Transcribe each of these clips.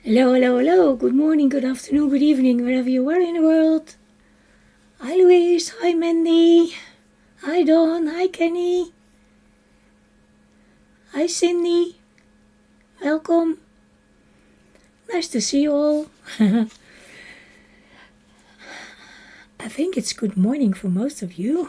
Hello, hello, hello. Good morning, good afternoon, good evening, wherever you are in the world. Hi, Louise. Hi, Mandy. Hi, Dawn. Hi, Kenny. Hi, Cindy. Welcome. Nice to see you all. I think it's good morning for most of you.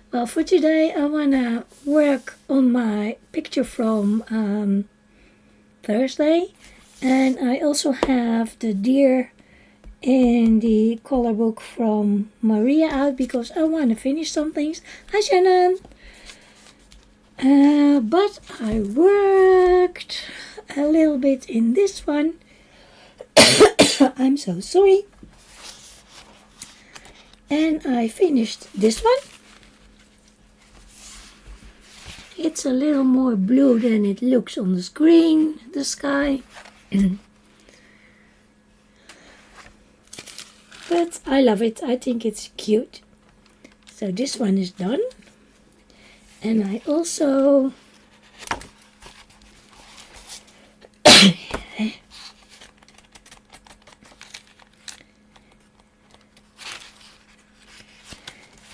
Well, for today, I want to work on my picture from Thursday. And I also have the deer in the color book from Maria out because I want to finish some things. Hi, Shannon. But I worked a little bit in this one. I'm so sorry. And I finished this one. It's a little more blue than it looks on the screen, the sky. But I love it. I think it's cute. So this one is done. And I also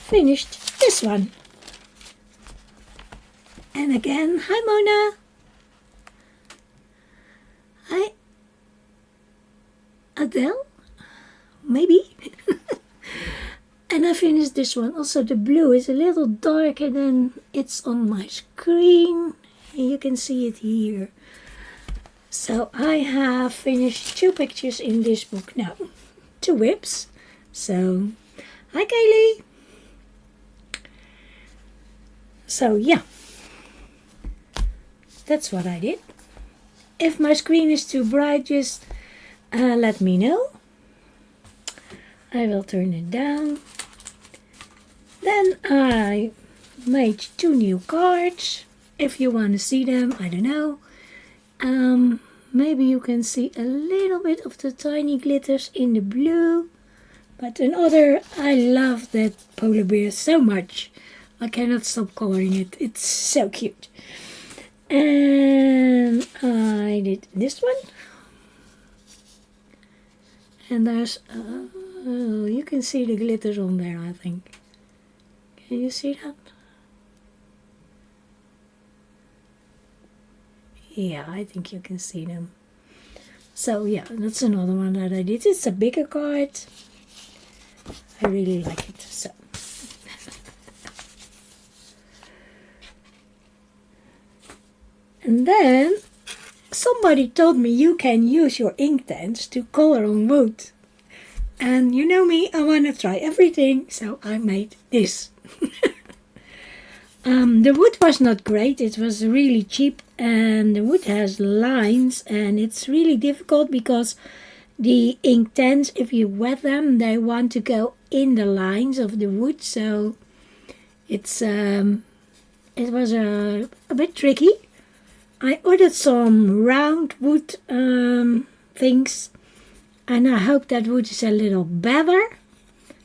finished this one. And again, hi Mona. Hi Adele, maybe. And I finished this one. Also the blue is a little darker than it's on my screen. And you can see it here. So I have finished 2 pictures in this book now. 2 whips. So, hi Kaylee. So yeah. That's what I did. If my screen is too bright, just let me know. I will turn it down. Then I made 2 new cards. If you want to see them, I don't know. Maybe you can see a little bit of the tiny glitters in the blue. But another, I love that polar bear so much. I cannot stop coloring it. It's so cute. And I did this one. And there's, you can see the glitters on there, I think. Can you see that? Yeah, I think you can see them. So yeah, that's another one that I did. It's a bigger card. I really like it. So. And then somebody told me you can use your ink pens to color on wood. And you know me, I want to try everything, so I made this. The wood was not great, it was really cheap, and the wood has lines, and it's really difficult because the ink pens, if you wet them, they want to go in the lines of the wood, so it's it was a bit tricky. I ordered some round wood things, and I hope that wood is a little better.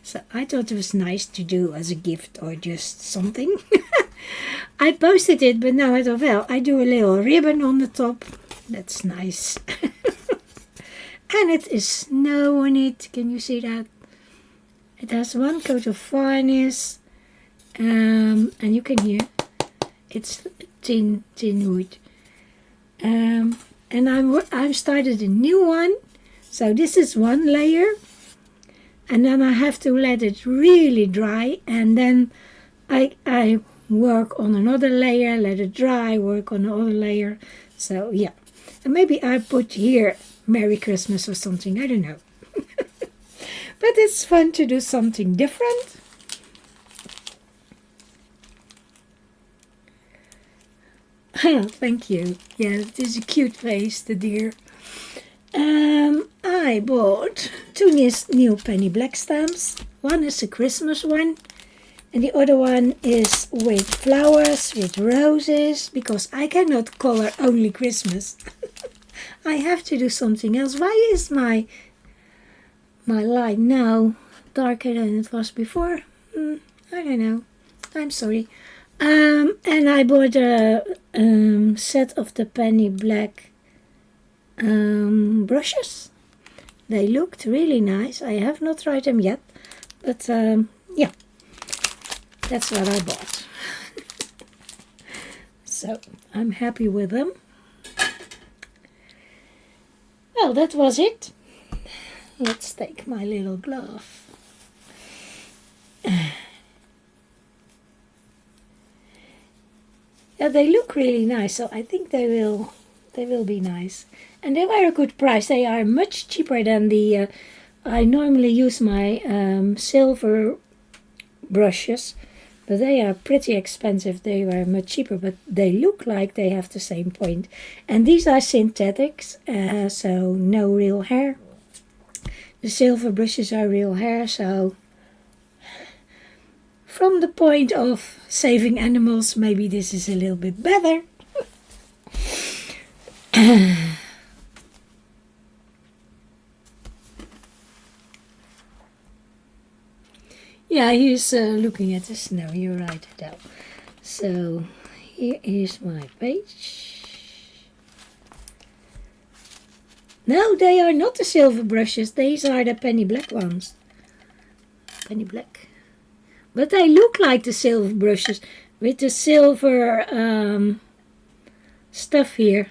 So I thought it was nice to do as a gift or just something. I posted it, but now I thought, well, I do a little ribbon on the top. That's nice. And it is snow on it. Can you see that? It has 1 coat of varnish. And you can hear it's tin wood. And I've started a new one. So this is 1 layer. And then I have to let it really dry. And then I work on another layer, let it dry, work on another layer. So yeah. And maybe I put here Merry Christmas or something. I don't know. But it's fun to do something different. Thank you. Yeah, it is a cute face, the deer. I bought 2 new penny black stamps. One is a Christmas one, and the other one is with flowers, with roses, because I cannot color only Christmas. I have to do something else. Why is my light now darker than it was before? I don't know. I'm sorry. And I bought a set of the penny black brushes. They looked really nice. I have not tried them yet, but yeah, that's what I bought. So I'm happy with them. Well, that was it. Let's take my little glove. Yeah, they look really nice, so I think they will be nice. And they were a good price. They are much cheaper than the I normally use my silver brushes, but they are pretty expensive. They were much cheaper, but they look like they have the same point. And these are synthetics, so no real hair. The silver brushes are real hair, so from the point of saving animals, maybe this is a little bit better. Yeah, he's looking at the snow, you're right, Adele. So, here is my page. No, they are not the silver brushes, these are the penny black ones. Penny black. But they look like the silver brushes with the silver stuff here.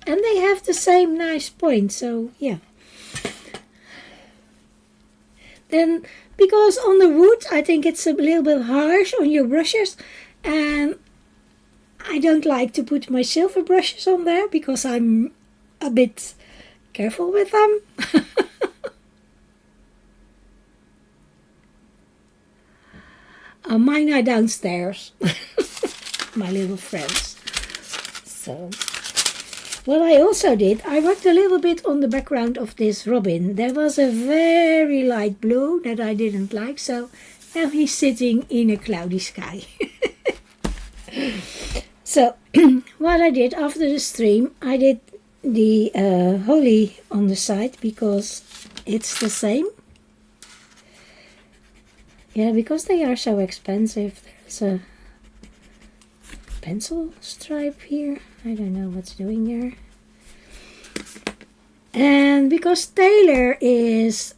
And they have the same nice point, so yeah. Then, because on the wood, I think it's a little bit harsh on your brushes. And I don't like to put my silver brushes on there because I'm a bit careful with them. Mine are downstairs, my little friends. So, what I also did, I worked a little bit on the background of this robin. There was a very light blue that I didn't like, so now he's sitting in a cloudy sky. So, what I did after the stream, I did the holly on the side because it's the same. Yeah, because they are so expensive. There's a pencil stripe here. I don't know what's doing there. And because Taylor is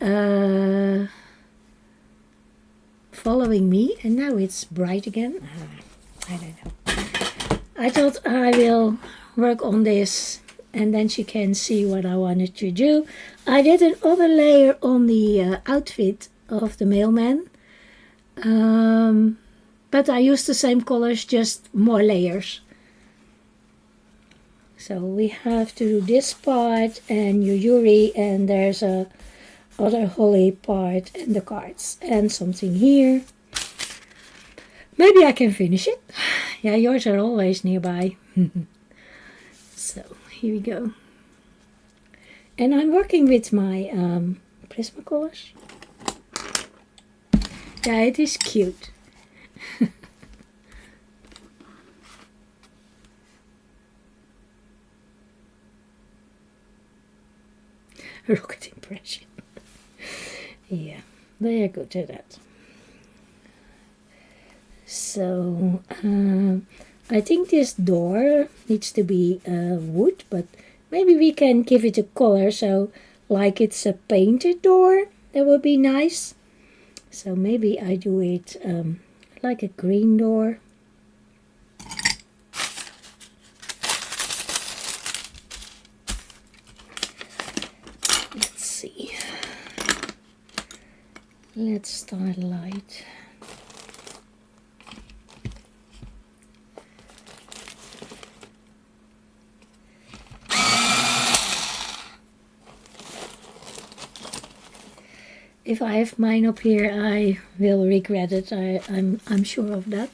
following me, and now it's bright again. I don't know. I thought I will work on this and then she can see what I wanted to do. I did another layer on the outfit of the mailman. But I used the same colors, just more layers. So we have to do this part and Yuri, and there's a other holly part and the cards and something here. Maybe I can finish it. Yeah, yours are always nearby. So here we go. And I'm working with my Prismacolors. Yeah, it is cute. Rocket impression. Yeah, they are good at that. So, I think this door needs to be wood, but maybe we can give it a color, so like it's a painted door, that would be nice. So maybe I do it like a green door. Let's see. Let's start light. If I have mine up here, I will regret it. I'm sure of that.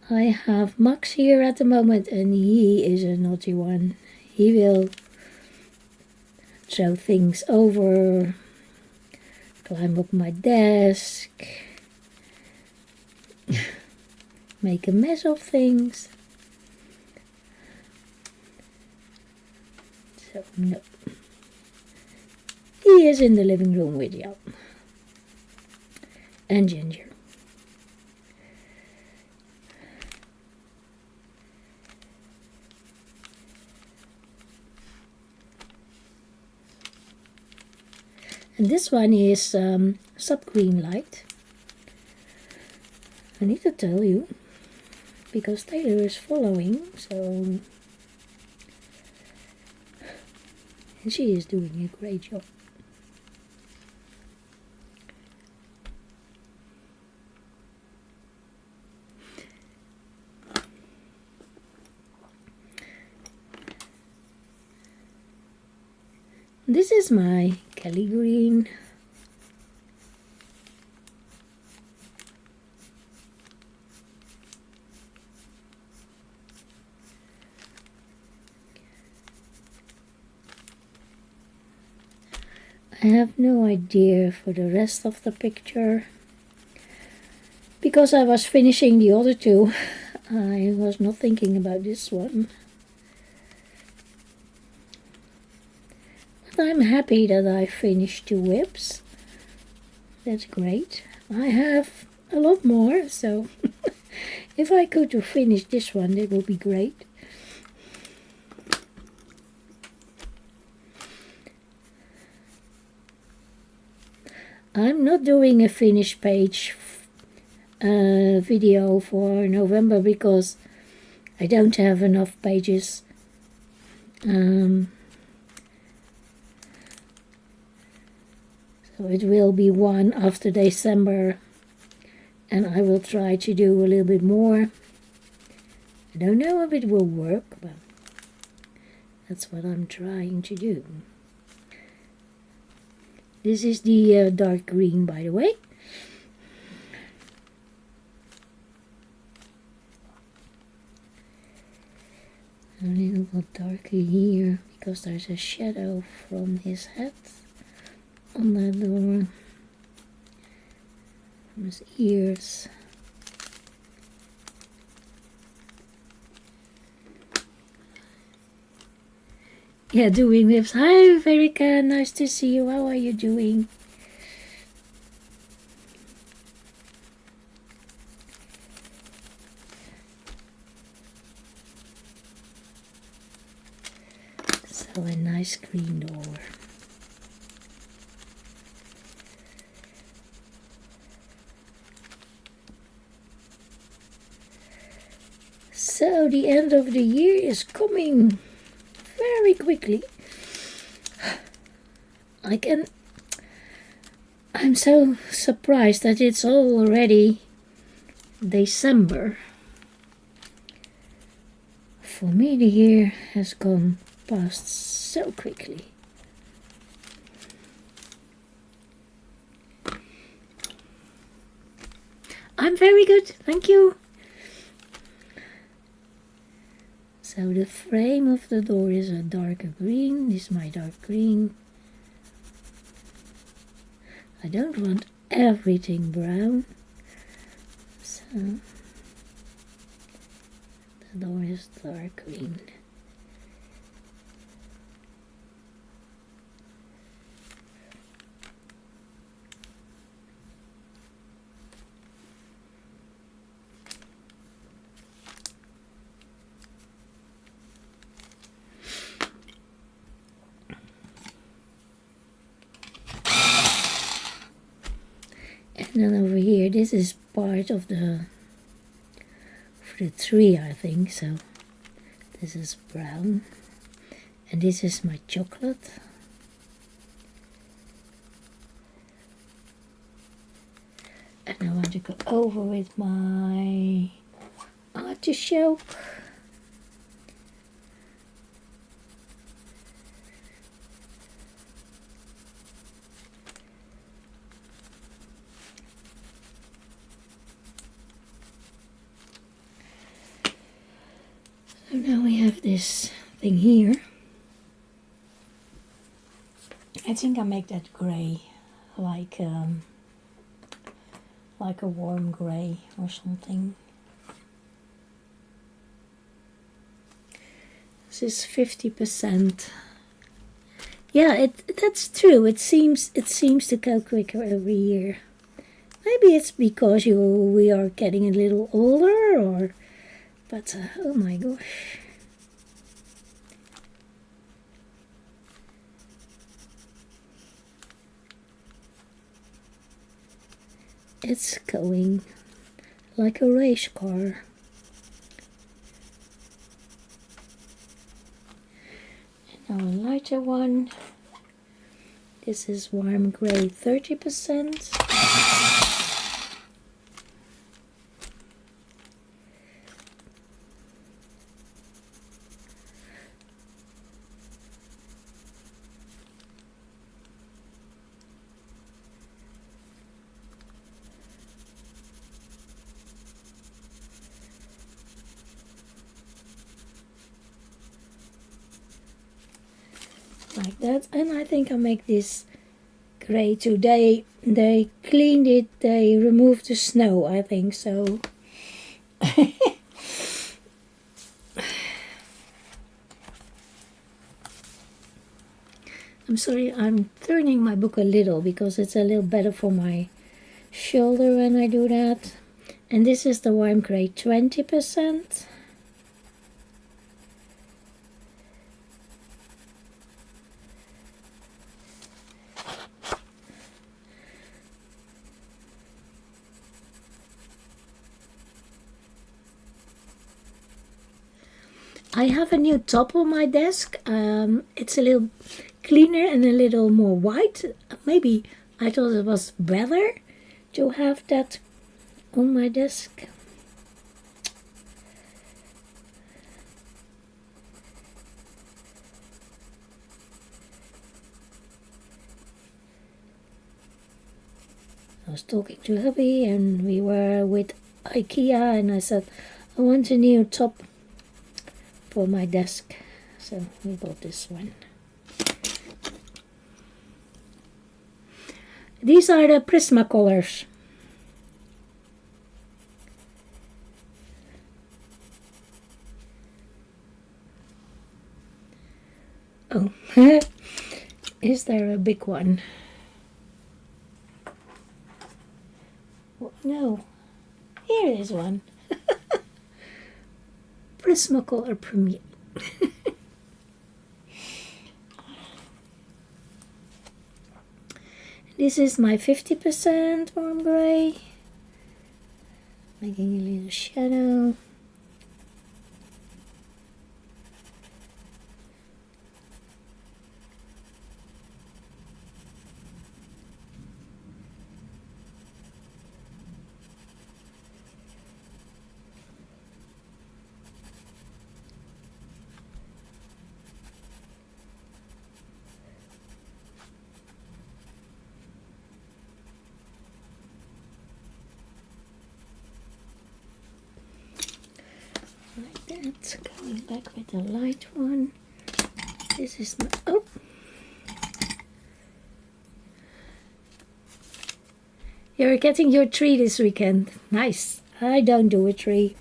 I have Max here at the moment, and he is a naughty one. He will throw things over, climb up my desk, make a mess of things. So, no. He is in the living room with Jan and Ginger. And this one is sub green light. I need to tell you, because Taylor is following, so and she is doing a great job. This is my Kelly green. I have no idea for the rest of the picture. Because I was finishing the other two, I was not thinking about this one. But I'm happy that I finished 2 WIPs. That's great. I have a lot more, so if I could to finish this one, that would be great. I'm not doing a finished page video for November because I don't have enough pages. So it will be one after December, and I will try to do a little bit more. I don't know if it will work, but that's what I'm trying to do. This is the dark green, by the way. A little bit darker here because there's a shadow from his head on that door, from his ears. Yeah, doing WIPs. Hi, Verika, nice to see you. How are you doing? So a nice green door. So the end of the year is coming very quickly. I'm so surprised that it's already December. For me, the year has gone past so quickly. I'm very good, thank you. So the frame of the door is a darker green. This is my dark green. I don't want everything brown. So the door is dark green. And then over here, this is part of the tree, I think. So this is brown, and this is my chocolate. And I want to go over with my artichoke. So now we have this thing here. I think I make that gray, like a warm gray or something. This is 50%. Yeah, that's true. It seems to go quicker every year. Maybe it's because we are getting a little older, or. But, oh my gosh. It's going like a race car. And now a lighter one. This is warm gray 30%. Like that, and I think I'll make this gray too. They cleaned it, they removed the snow, I think so. I'm sorry, I'm turning my book a little because it's a little better for my shoulder when I do that. And this is the warm gray 20%. I have a new top on my desk. It's a little cleaner and a little more white. Maybe I thought it was better to have that on my desk. I was talking to hubby and we were with IKEA and I said I want a new top for my desk, so we bought this one. These are the Prismacolors. Oh, is there a big one? No, here is one. Prismacolor Premier. This is my 50% warm gray. Making a little shadow. Like that. Going back with the light one. This is my, oh, you're getting your tree this weekend. Nice. I don't do a tree.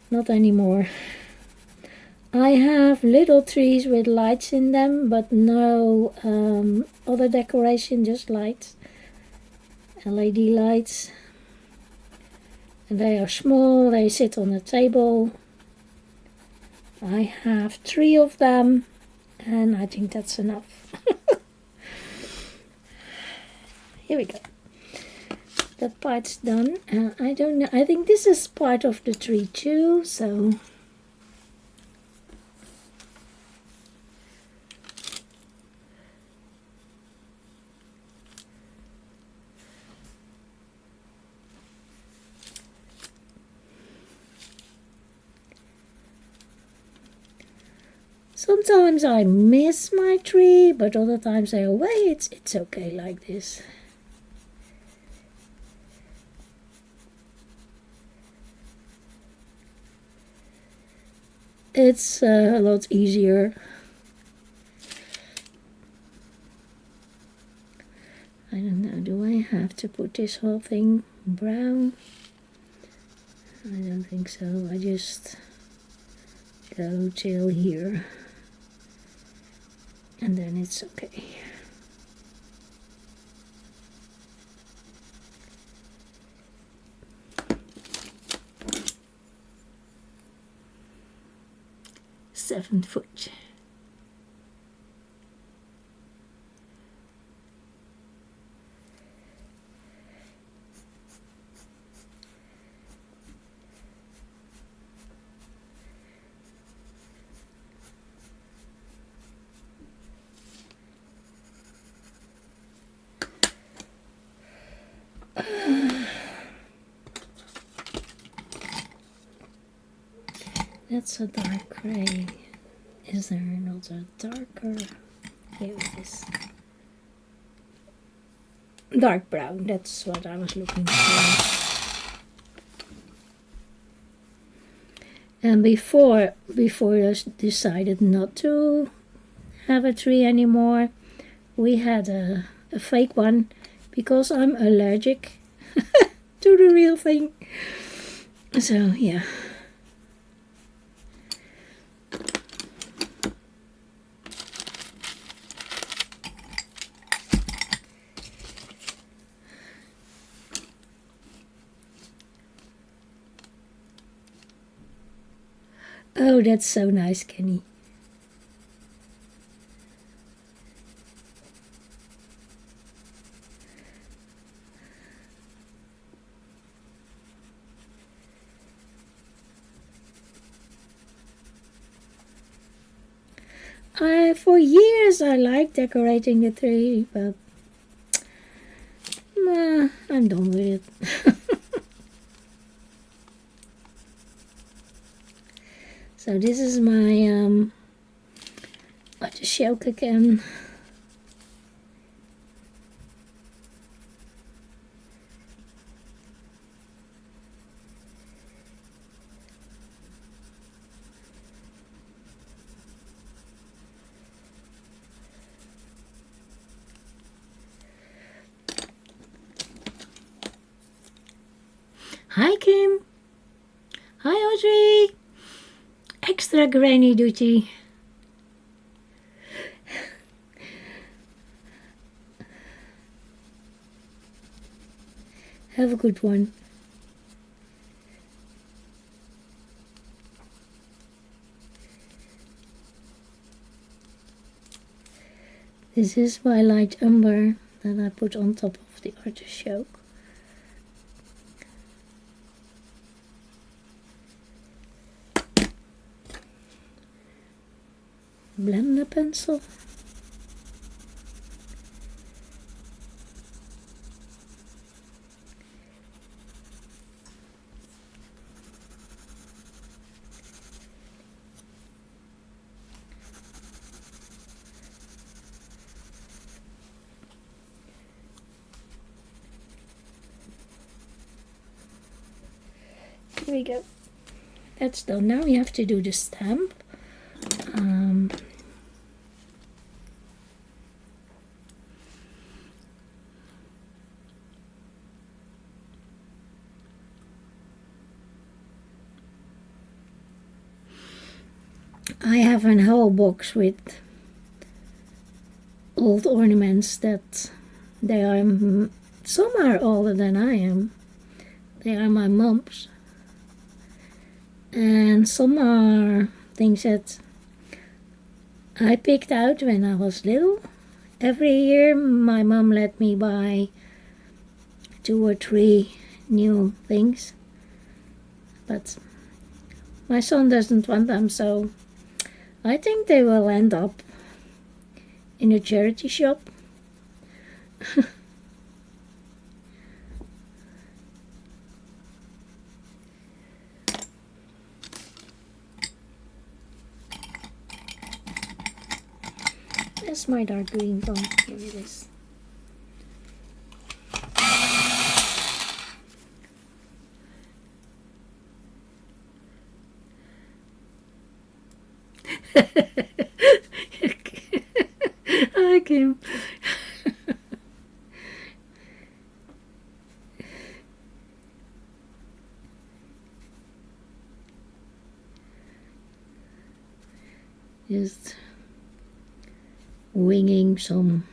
Not anymore. I have little trees with lights in them, but no other decoration, just lights. LED lights. And they are small, they sit on a table. I have 3 of them, and I think that's enough. Here we go. That part's done. I don't know, I think this is part of the tree too, so... Sometimes I miss my tree, but other times I go, wait, it's okay like this. It's a lot easier. I don't know, do I have to put this whole thing brown? I don't think so, I just go till here. And then it's okay. Seven foot. That's a dark gray. Is there another darker? Here it is. Dark brown, that's what I was looking for. And before I decided not to have a tree anymore, we had a fake one because I'm allergic to the real thing. So yeah. Oh, that's so nice, Kenny. For years I liked decorating the tree, but I'm done with it. So this is my artichoke again. Hi Kim. Hi Audrey. Extra granny duty. Have a good one. This is my light umber that I put on top of the artichoke. Blender pencil. Here we go. That's done. Now we have to do the stamp. I have a whole box with old ornaments that they are, some are older than I am. They are my mom's. And some are things that I picked out when I was little. Every year my mom let me buy 2 or 3 new things. But my son doesn't want them, so I think they will end up in a charity shop. That's my dark green one. Here it is. Hi, Kim. Just winging some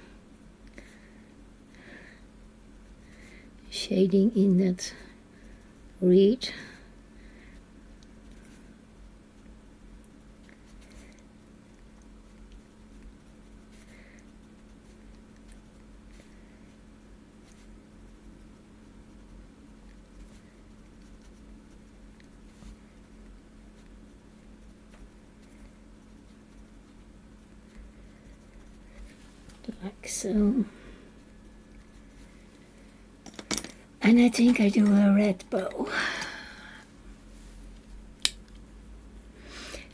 shading in that reed. Like so. And I think I do a red bow.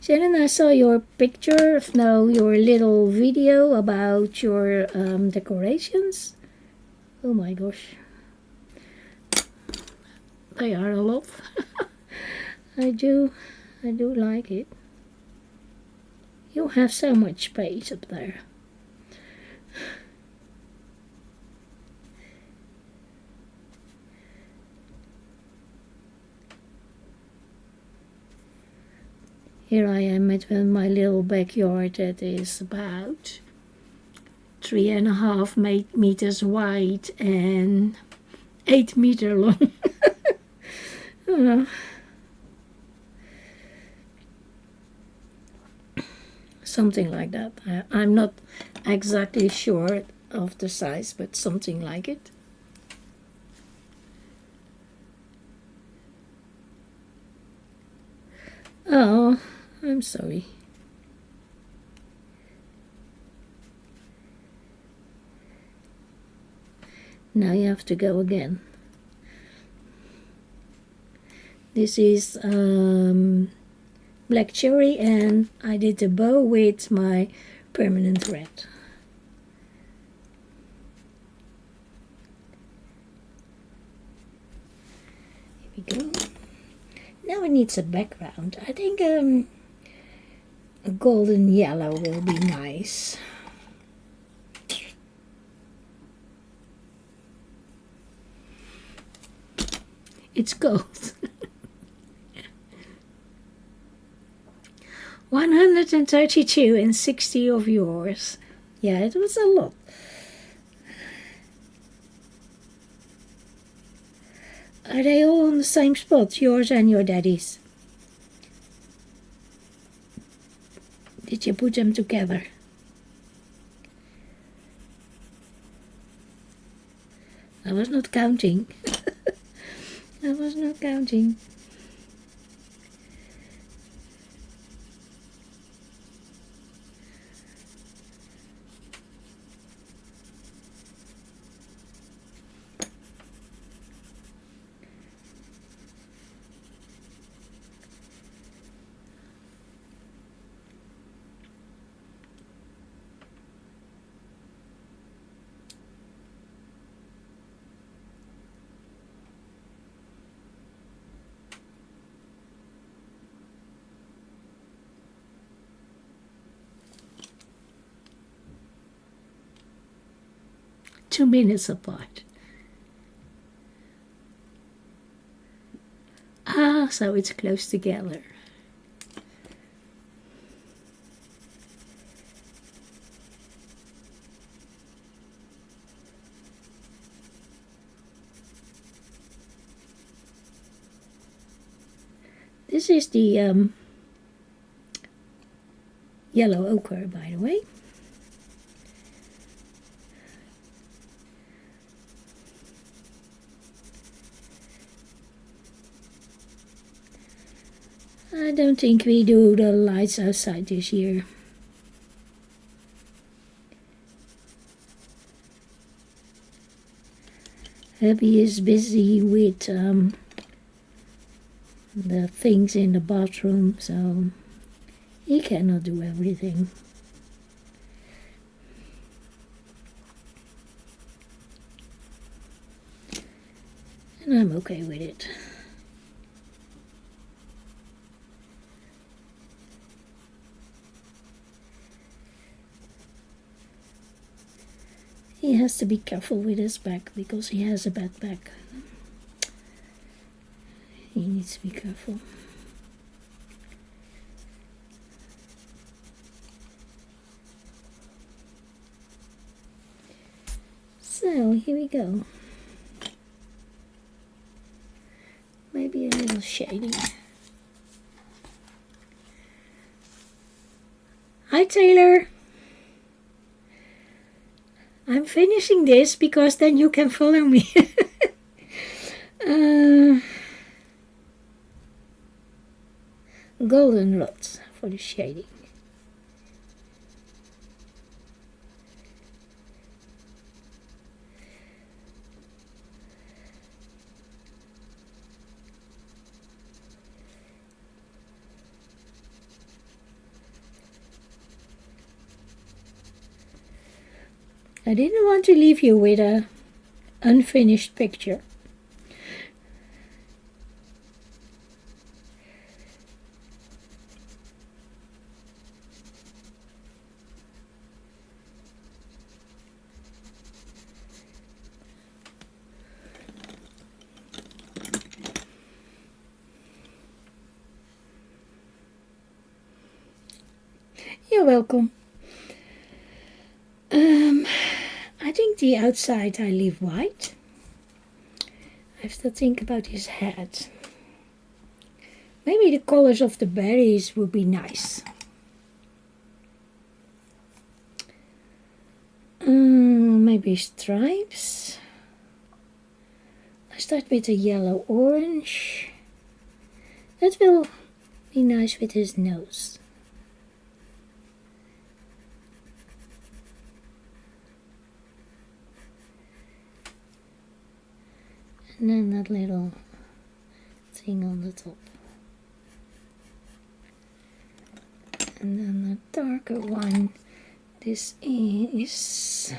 Shannon, I saw your picture, no, your little video about your decorations. Oh my gosh. They are a lot. I do like it. You have so much space up there. Here I am at my little backyard that is about 3.5 meters wide and 8 meter long. Something like that. I'm not exactly sure of the size, but something like it. Oh, I'm sorry. Now you have to go again. This is black cherry, and I did the bow with my permanent red. Here we go. Now it needs a background. I think a golden yellow will be nice. It's gold. 132 and 60 of yours. Yeah, it was a lot. Are they all on the same spot, yours and your daddy's? Did you put them together? I was not counting. I was not counting. Two minutes apart. Ah, so it's close together. This is the yellow ochre, by the way. I don't think we do the lights outside this year. Hubby is busy with the things in the bathroom, so he cannot do everything. And I'm okay with it. He has to be careful with his back because he has a bad back. He needs to be careful. So here we go. Maybe a little shading. Hi Taylor. I'm finishing this because then you can follow me. Golden rods for the shading. I didn't want to leave you with a unfinished picture. You're welcome. I think the outside I leave white. I have to think about his head. Maybe the colors of the berries would be nice. Maybe stripes. I start with a yellow orange. That will be nice with his nose. And then that little thing on the top. And then the darker one. This is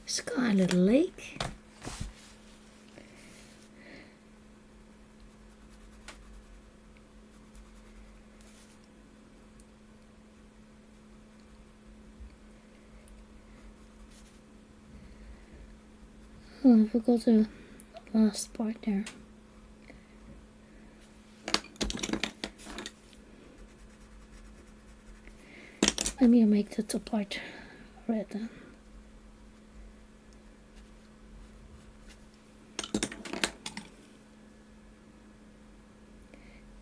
Scarlet Lake. Oh, I forgot the last part there. Maybe I'll make the top part red then.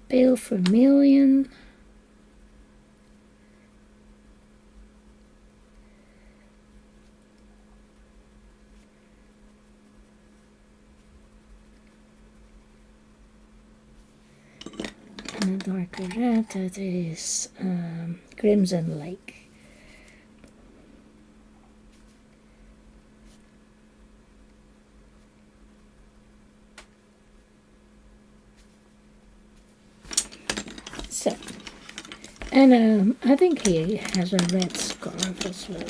Pale vermilion. And a darker red, that is Crimson Lake. So, and I think he has a red scarf as well.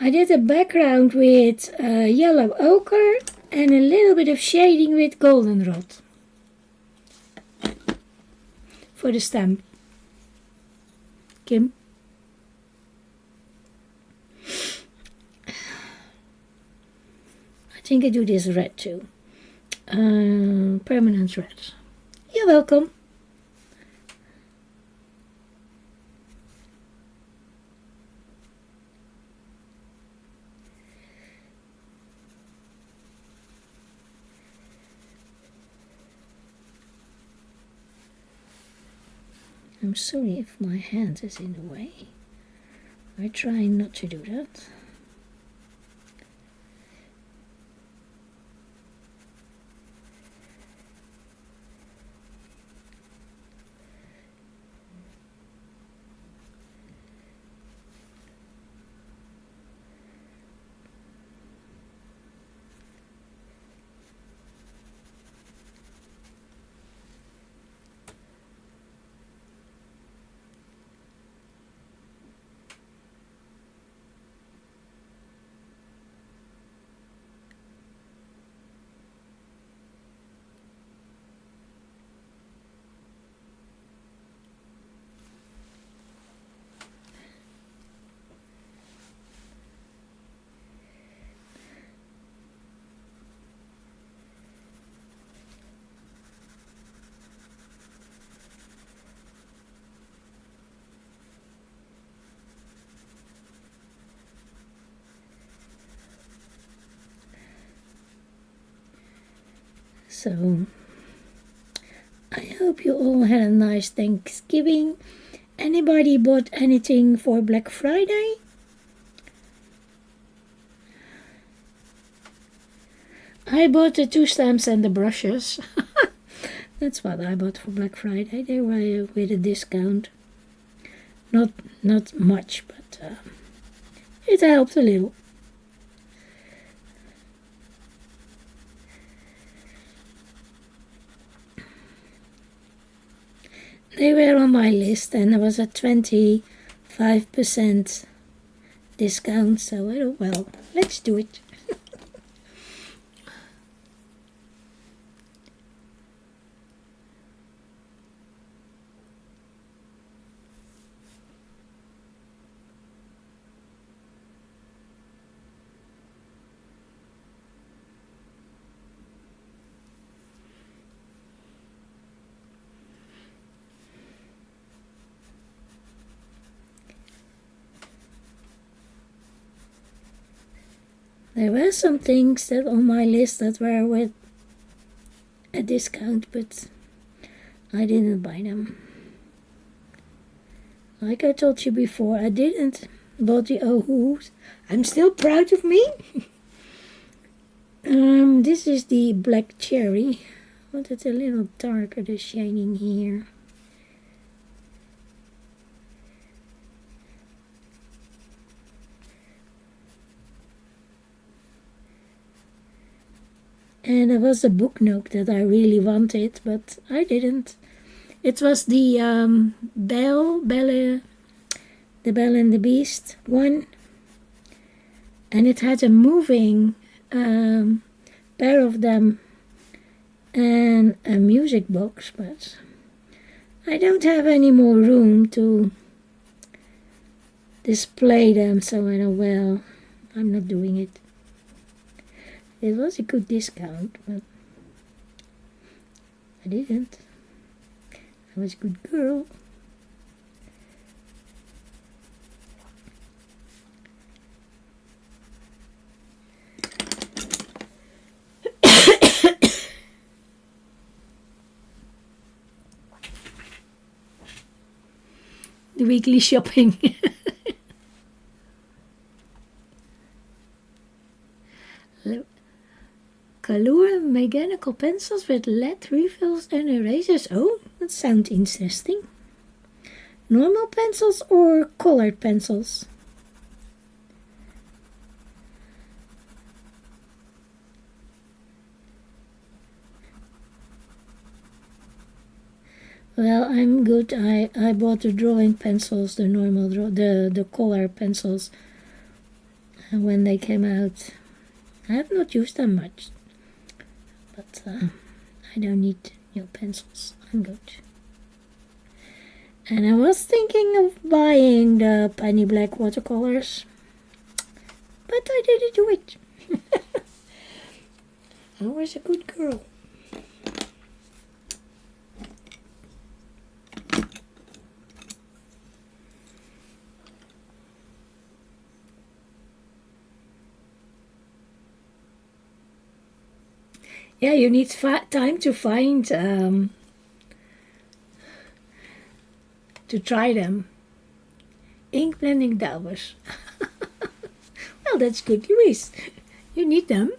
I did a background with yellow ochre and a little bit of shading with goldenrod for the stamp. Kim? I think I do this red too. Permanent red. You're welcome. I'm sorry if my hand is in the way. I try not to do that. So, I hope you all had a nice Thanksgiving. Anybody bought anything for Black Friday? I bought the 2 stamps and the brushes. That's what I bought for Black Friday. They were with a discount. Not much, but it helped a little. They were on my list and there was a 25% discount, so I thought, well, let's do it. There were some things that on my list that were with a discount, but I didn't buy them. Like I told you before, I didn't bought the Ohus. I'm still proud of me. This is the black cherry, but it's a little darker, the shining here. And there was a book nook that I really wanted, but I didn't. It was the the Belle and the Beast one, and it had a moving pair of them and a music box, but I don't have any more room to display them, so I know, well, I'm not doing it. It was a good discount, but I didn't. I was a good girl. The weekly shopping. Color mechanical pencils with lead refills and erasers. Oh, that sounds interesting. Normal pencils or colored pencils? Well, I'm good. I bought the drawing pencils, the normal the color pencils when they came out. I have not used them much, but I don't need new pencils. I'm good. And I was thinking of buying the Penny Black watercolors, but I didn't do it. I was a good girl. Yeah, you need time to find, to try them. Ink blending daubers. Well, that's good, Louise. You need them.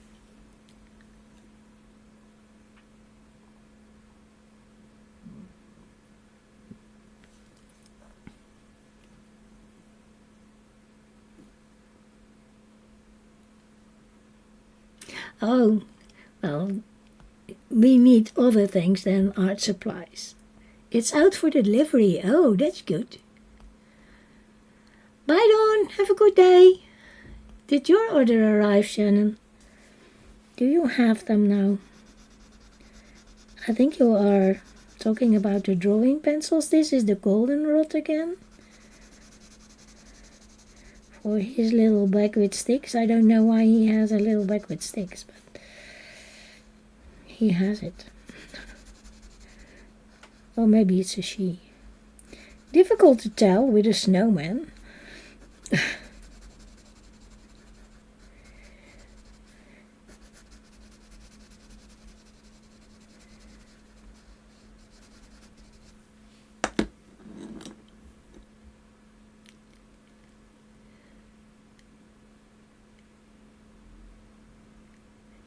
Oh, well, we need other things than art supplies. It's out for delivery. Oh, that's good. Bye, Dawn. Have a good day. Did your order arrive, Shannon? Do you have them now? I think you are talking about the drawing pencils. This is the goldenrod again. For his little bag with sticks. I don't know why he has a little bag with sticks, but he has it. Or maybe it's a she. Difficult to tell with a snowman.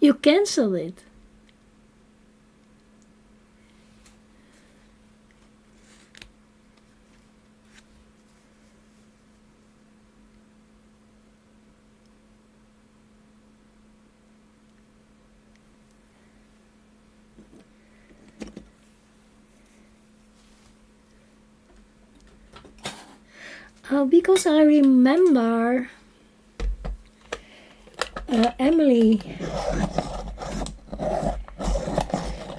You cancel it. Oh, because I remember Emily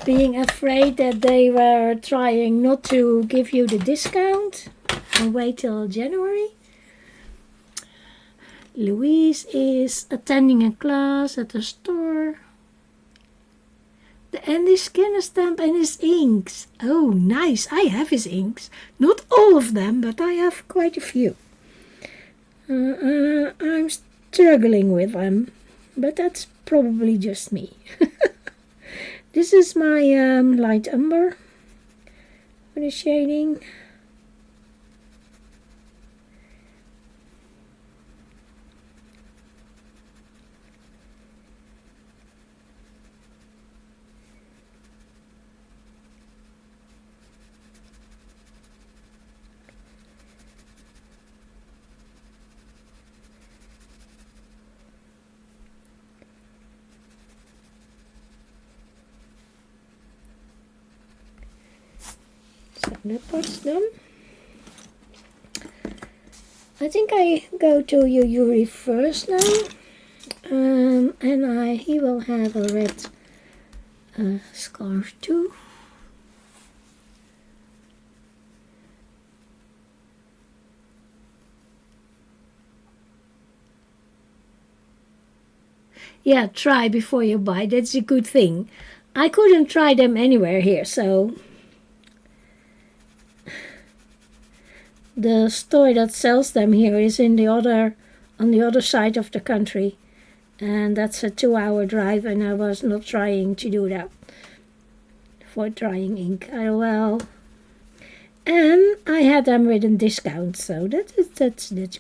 being afraid that they were trying not to give you the discount and wait till January. Louise is attending a class at the store. The Andy Skinner stamp and his inks. Oh, nice. I have his inks. Not all of them, but I have quite a few. I'm struggling with them, but that's probably just me. This is my light umber for the shading. So that part's done. I think I go to Yuri first now, and he will have a red scarf too. Yeah, try before you buy. That's a good thing. I couldn't try them anywhere here, so the store that sells them here is on the other side of the country, and that's a 2-hour drive, and I was not trying to do that for trying ink. And I had them with a discount, so that's good.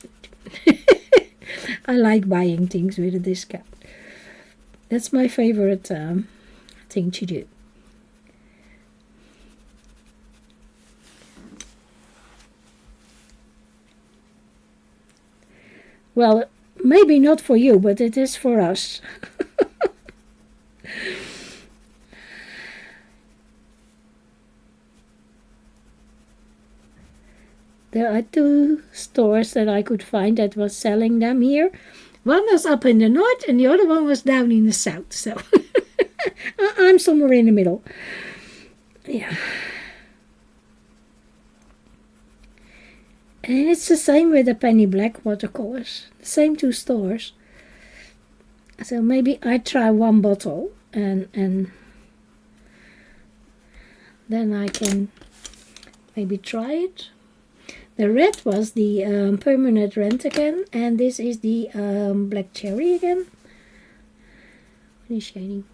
I like buying things with a discount. That's my favorite thing to do. Well, maybe not for you, but it is for us. There are 2 stores that I could find that was selling them here. One was up in the north and the other one was down in the south. So I'm somewhere in the middle. Yeah. And it's the same with the penny black watercolors. The same 2 stores. So maybe I try one bottle and then I can maybe try it. The red was the permanent rent again, and this is the black cherry again. Funny shading.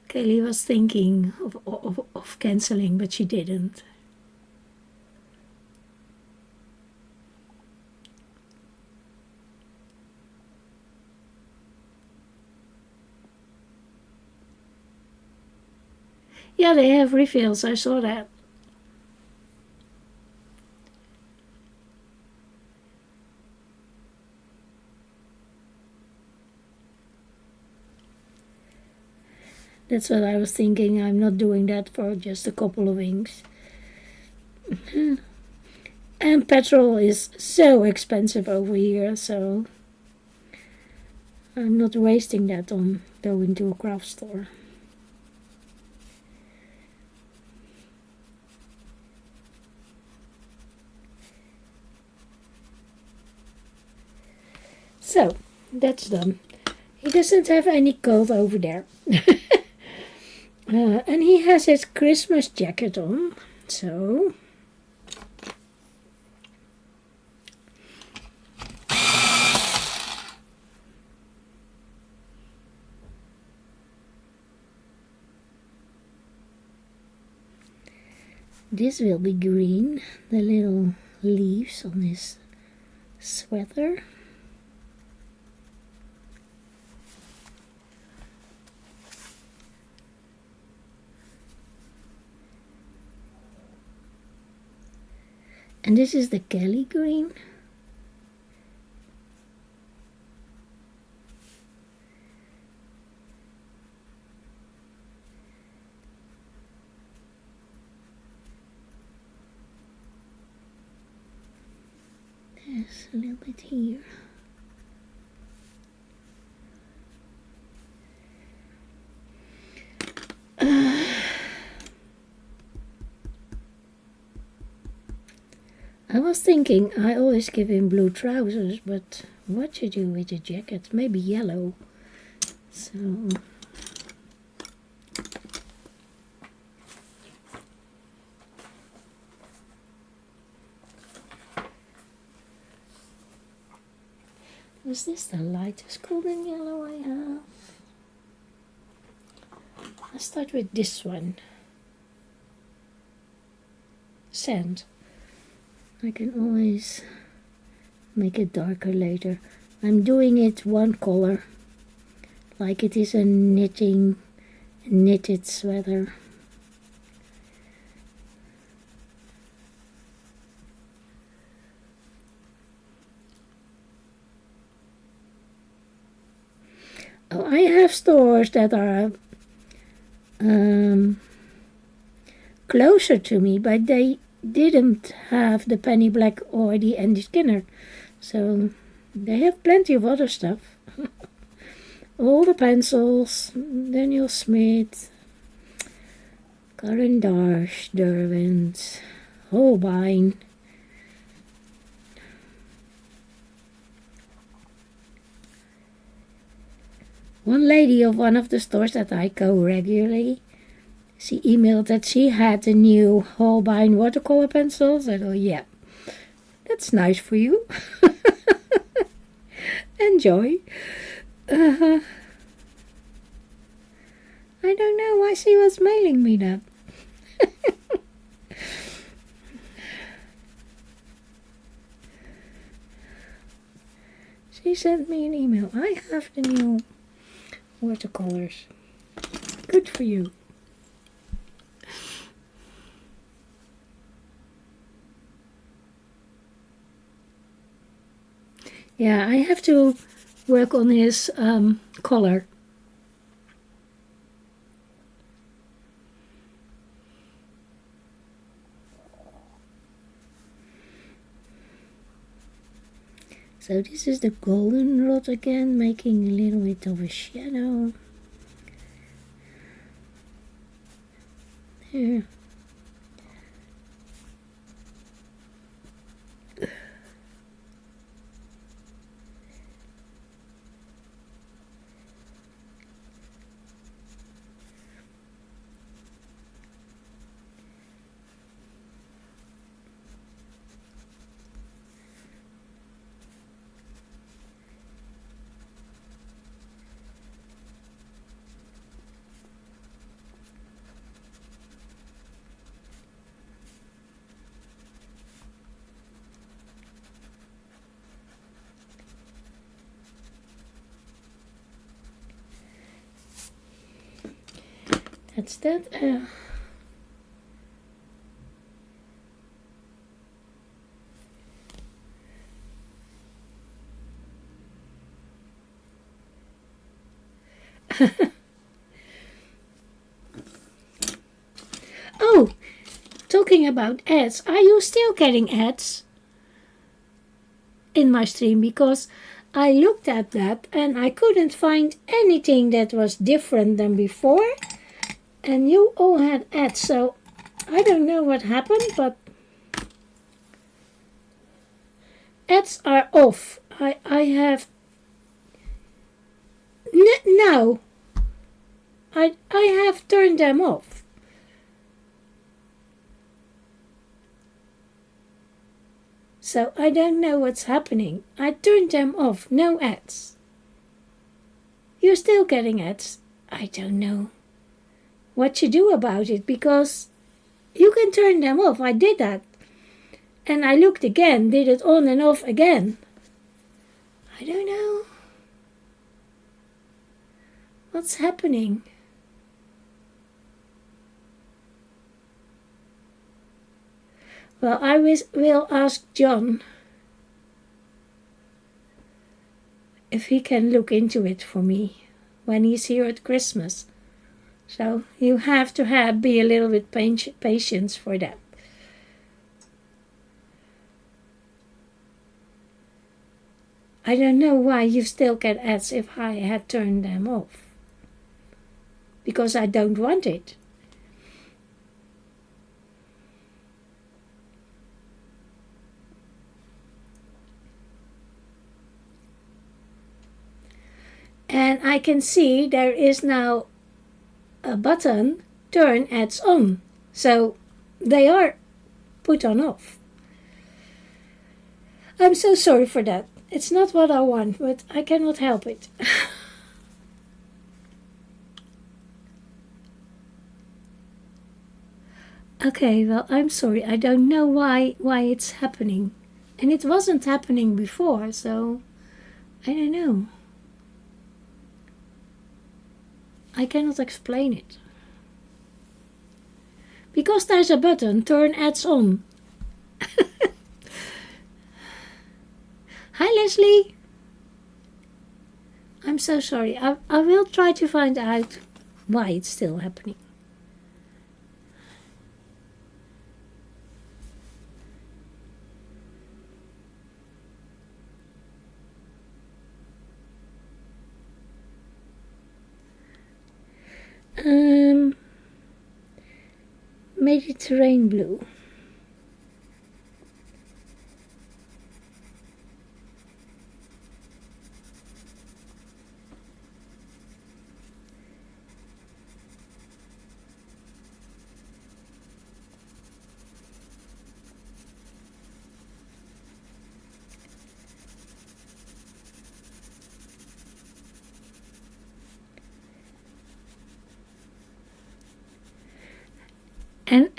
Kaylee was thinking of canceling, but she didn't. Yeah, they have refills. I saw that. That's what I was thinking. I'm not doing that for just a couple of inks. And petrol is so expensive over here, so I'm not wasting that on going to a craft store. So, that's done. He doesn't have any cold over there. And he has his Christmas jacket on, so this will be green, the little leaves on his sweater. And this is the Kelly green. There's a little bit here. I was thinking I always give him blue trousers, but what to do with the jacket? Maybe yellow. So is this the lightest golden yellow I have? Let's start with this one. Sand. I can always make it darker later. I'm doing it one color, like it is a knitted sweater. Oh, I have stores that are closer to me, but they didn't have the penny black or the Andy Skinner, so they have plenty of other stuff. All the pencils, Daniel Smith, Karen Darsh, Derwent, Holbein. One lady of one of the stores that I go regularly, she emailed that she had the new Holbein watercolor pencils. I thought, yeah, that's nice for you. Enjoy. I don't know why she was mailing me that. She sent me an email. I have the new watercolors. Good for you. Yeah, I have to work on his collar. So this is the golden rod again, making a little bit of a shadow. There. That's that. Oh, talking about ads, are you still getting ads in my stream? Because I looked at that and I couldn't find anything that was different than before. And you all had ads, so I don't know what happened, but ads are off. I have No, I have turned them off. So I don't know what's happening. I turned them off. No ads. You're still getting ads. I don't know what to do about it, because you can turn them off. I did that. And I looked again, did it on and off again. I don't know what's happening. Well, I will ask John if he can look into it for me when he's here at Christmas. So you have to be a little bit patient for that. I don't know why you still get ads if I had turned them off. Because I don't want it. And I can see there is now a button, turn ads on. So they are put on off. I'm so sorry for that. It's not what I want, but I cannot help it. Okay, well, I'm sorry. I don't know why it's happening. And it wasn't happening before, so I don't know. I cannot explain it. Because there's a button, turn ads on. Hi, Leslie. I'm so sorry. I will try to find out why it's still happening. Mediterranean blue.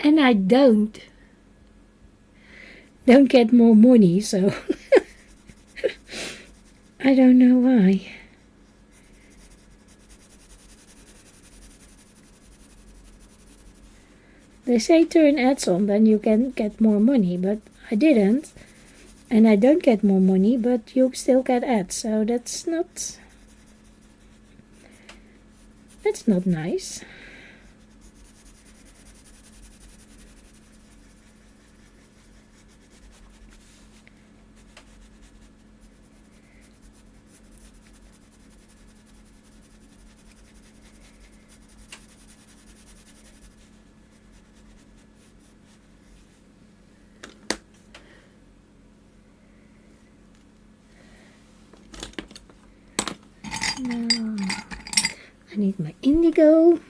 And I don't get more money, so I don't know why. They say turn ads on, then you can get more money, but I didn't. And I don't get more money, but you still get ads, so that's not nice. Now, I need my indigo.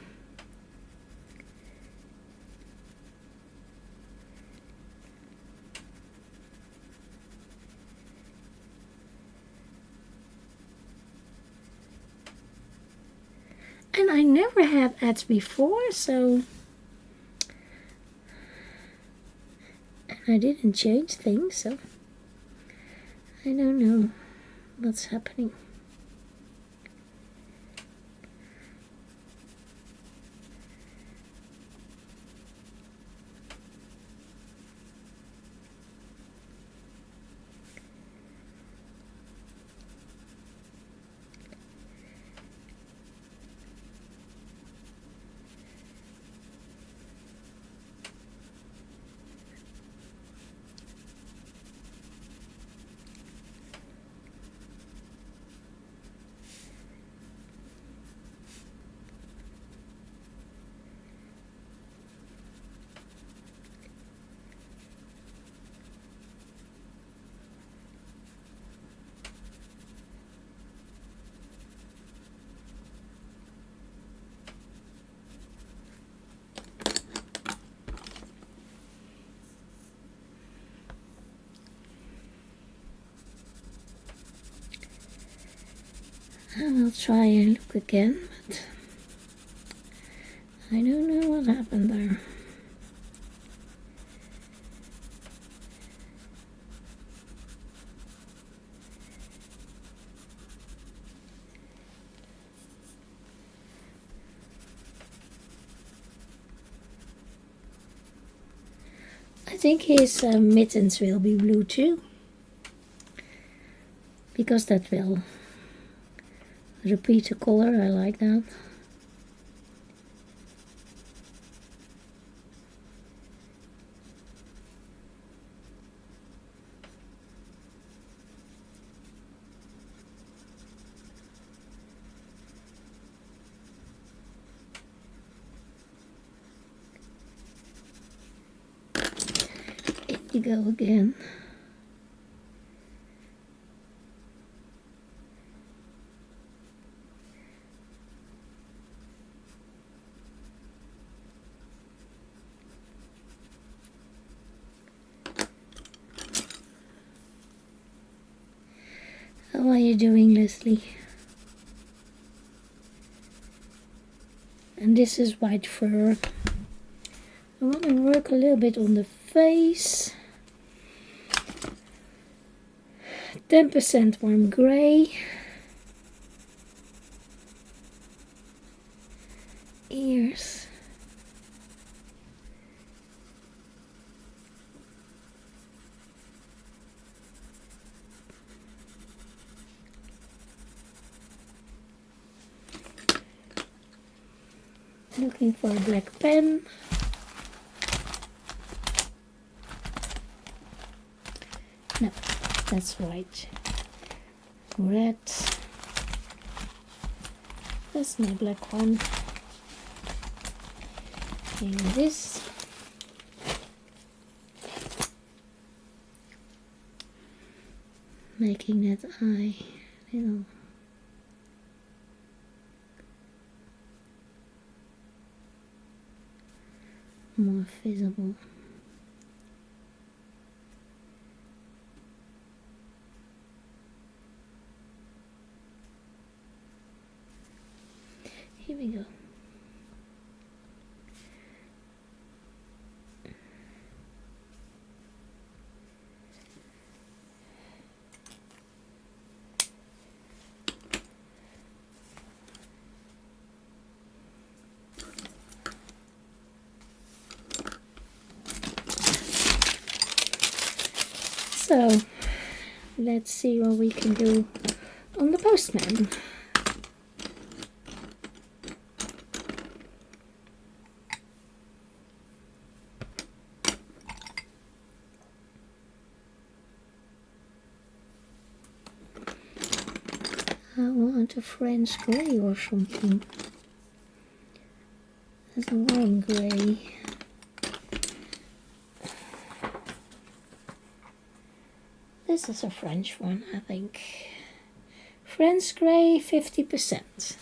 And I never had ads before, so and I didn't change things, so I don't know what's happening. And I'll try and look again, but I don't know what happened there. I think his mittens will be blue too, because that will repeat the color. I like that. Indigo again. How are you doing, Leslie? And this is white fur. I want to work a little bit on the face. 10% warm grey. Ears. Looking for a black pen. No, that's white. Red. That's my black one. And this. Making that eye a little more visible. Here we go. So, let's see what we can do on the postman. I want a French grey or something. There's a wine grey. This is a French one, I think. French grey, 50%.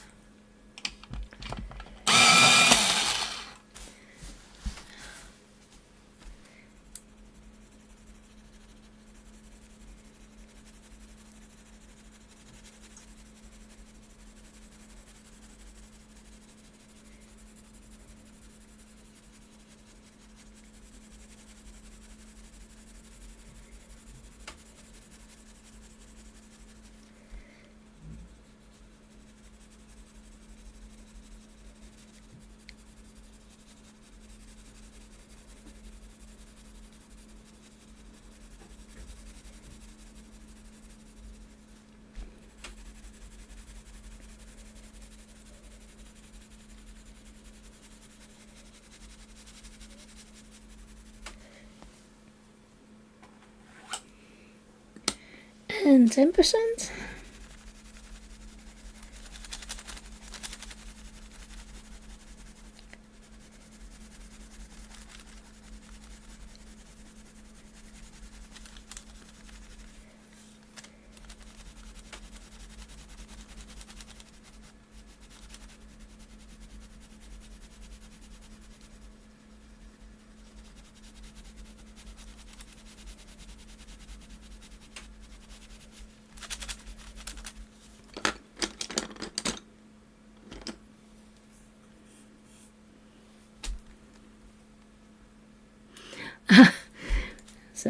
And 10%.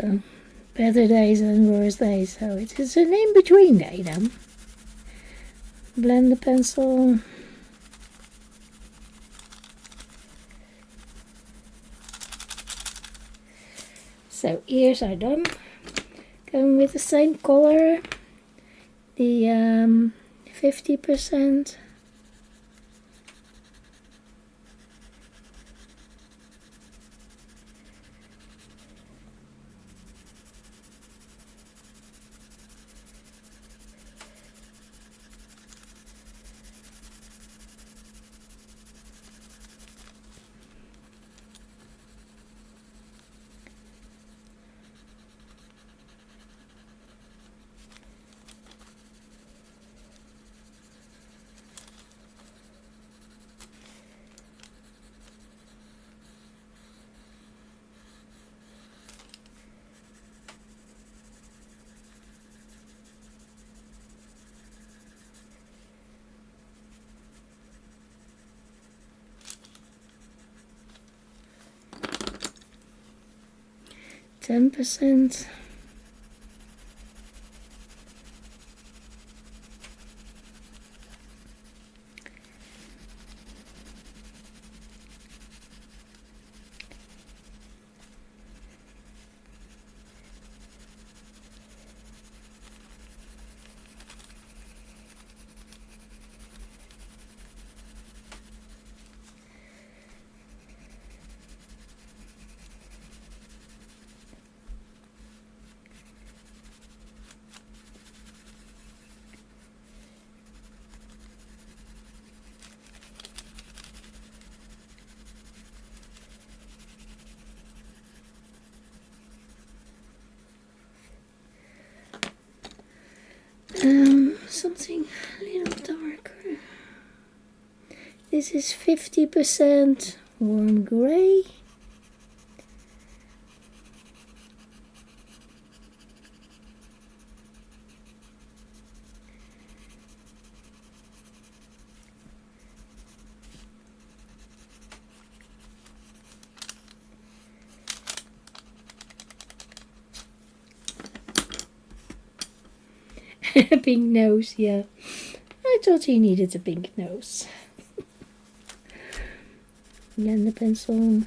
So, better days and worse days. So it is an in-between day then. Blend the pencil. So ears are done. Going with the same color. The 50%. %. Something a little darker. This is 50% warm gray. Pink nose, yeah. I thought he needed a pink nose. Blend the pencil.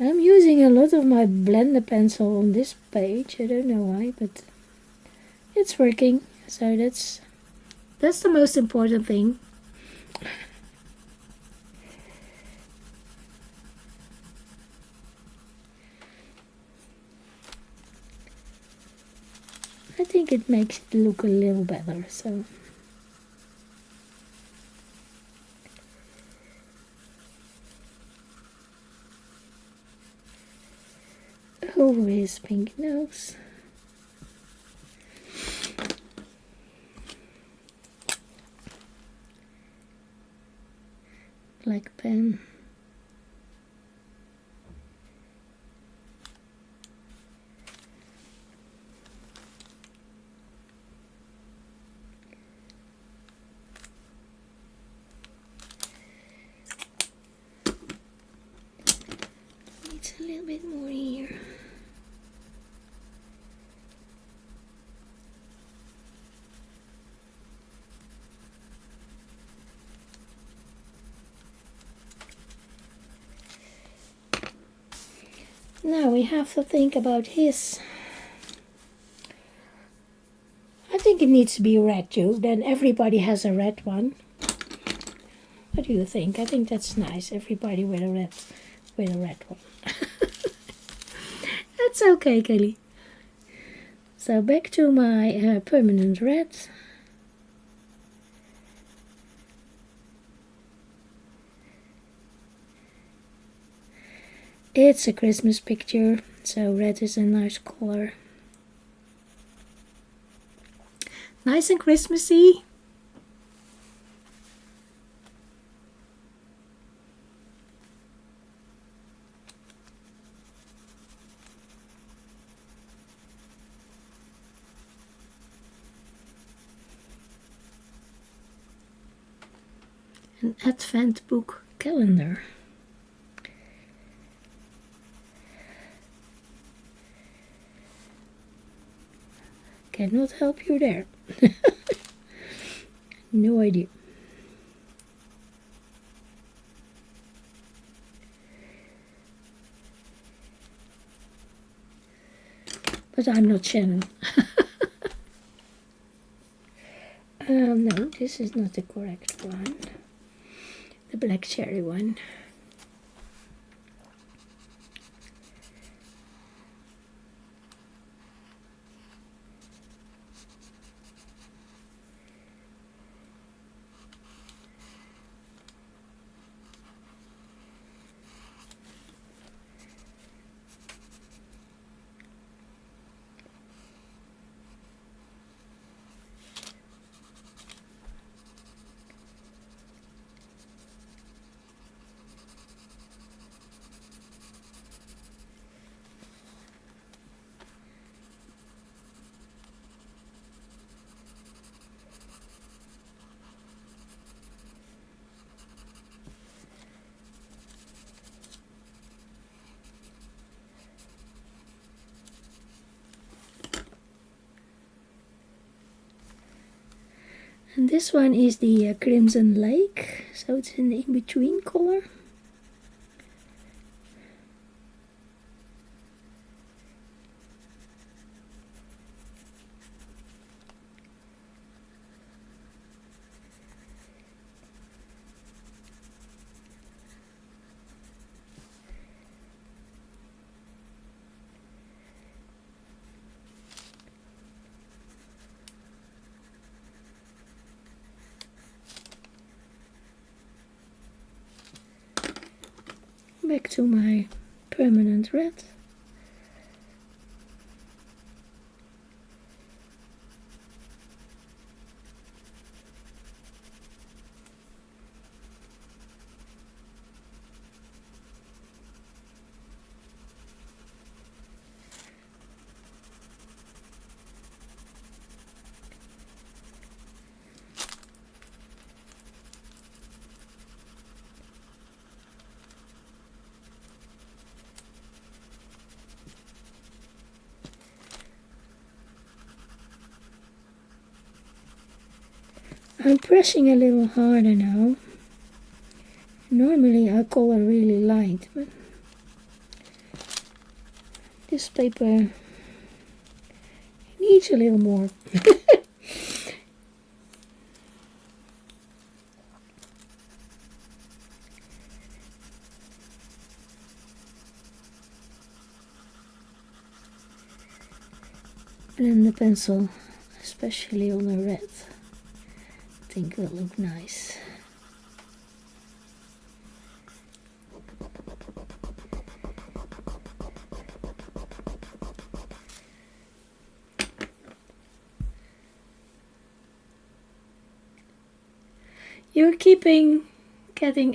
I'm using a lot of my blender pencil on this page. I don't know why, but it's working. So that's the most important thing. I think it makes it look a little better, so. Over his pink nose. Black pen. Needs a little bit more here. Now we have to think about his. I think it needs to be red too. Then everybody has a red one. What do you think? I think that's nice. Everybody with a red one. That's okay, Kelly. So back to my permanent red. It's a Christmas picture, so red is a nice color. Nice and Christmassy. An Advent book calendar. cannot help you there. No idea. But I'm not Shannon. No, this is not the correct one. The black cherry one. And this one is the Crimson Lake, so it's an in-between color. Back to my permanent red. I'm pressing a little harder now. Normally I color really light, but this paper needs a little more. Blend the pencil, especially on the red. I think will look nice. You're getting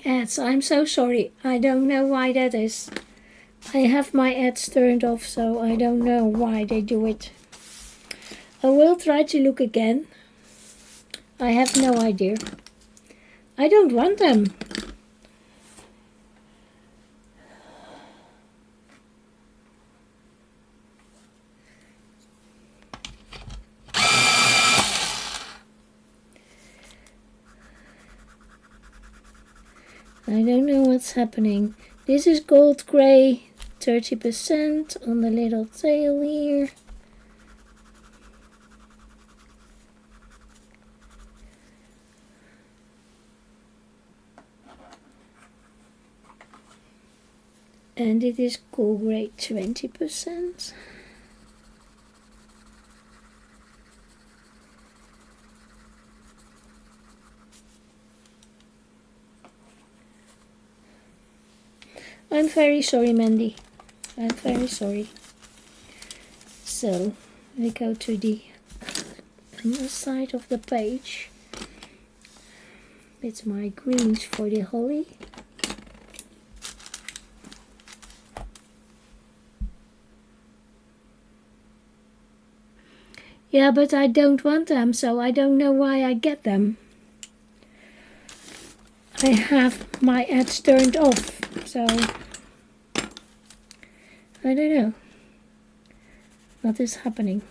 ads. I'm so sorry. I don't know why that is. I have my ads turned off, so I don't know why they do it. I will try to look again. I have no idea. I don't want them. I don't know what's happening. This is gold gray, 30% on the little tail here. And it is cool gray, 20%. I'm very sorry, Mandy. I'm very sorry. So, we go to the other side of the page. It's my greens for the holly. Yeah, but I don't want them, so I don't know why I get them. I have my ads turned off, so I don't know what is happening.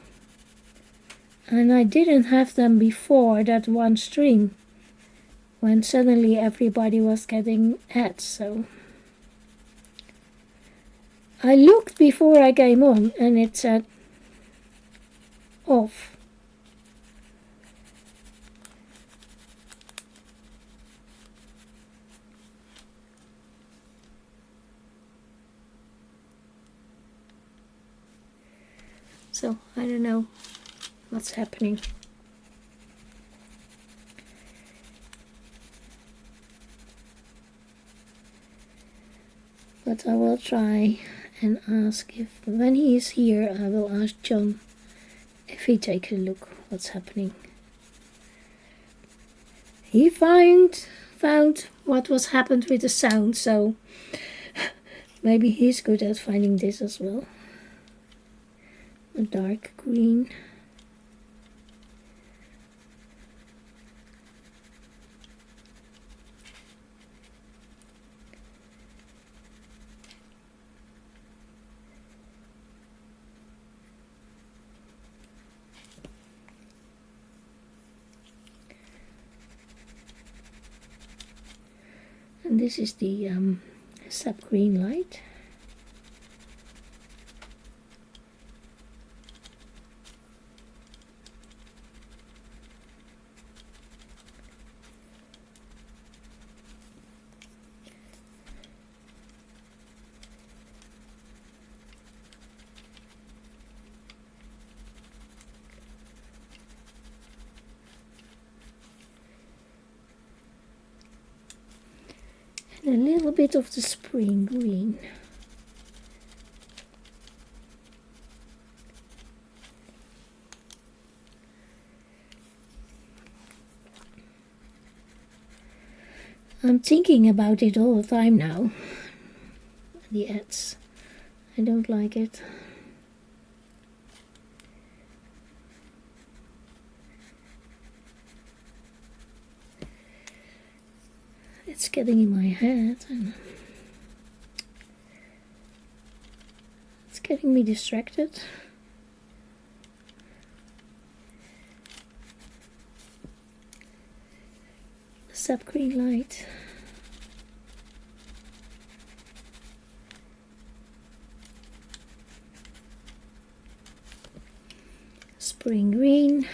And I didn't have them before that one stream, when suddenly everybody was getting ads. So I looked before I came on and it said off. So I don't know what's happening. But I will try and ask if, when he is here, I will ask John if he takes a look what's happening. He found what was happened with the sound, so maybe he's good at finding this as well. A dark green. And this is the sap green light. And a little bit of the spring green. I'm thinking about it all the time now. The ads. I don't like it. It's getting in my head and it's getting me distracted. The sap green light. Spring green.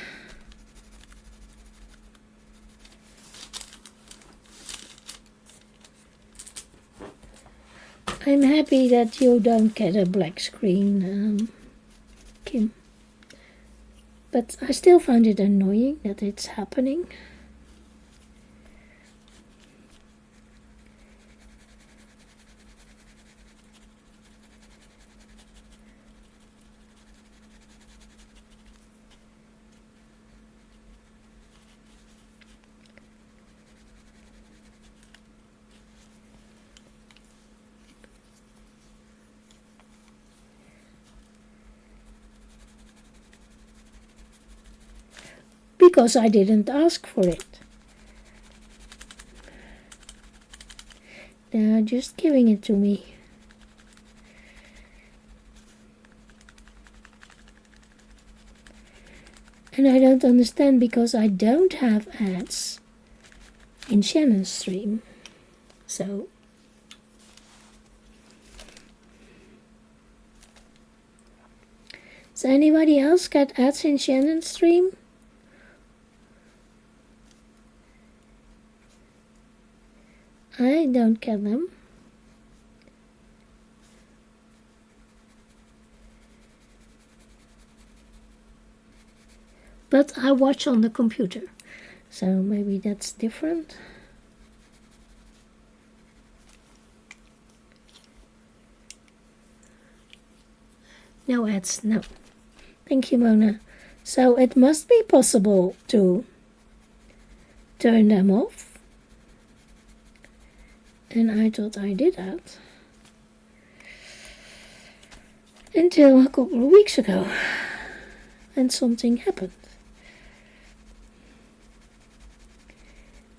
I'm happy that you don't get a black screen, Kim. But I still find it annoying that it's happening. Because I didn't ask for it. They're just giving it to me. And I don't understand because I don't have ads in Shannon's stream. So does anybody else get ads in Shannon's stream? I don't get them. But I watch on the computer, so maybe that's different. No ads, no. Thank you, Mona. So it must be possible to turn them off. And I thought I did that until a couple of weeks ago. And something happened.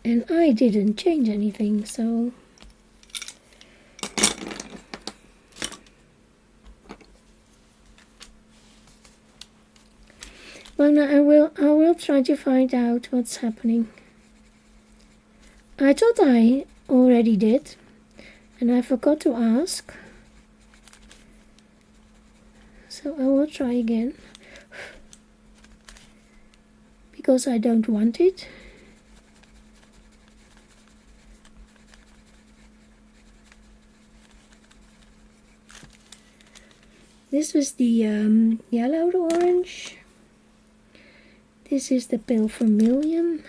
And I didn't change anything, so Oh no, I will try to find out what's happening. I thought I already did, and I forgot to ask. So I will try again, because I don't want it. This was the yellow orange. This is the pale vermilion.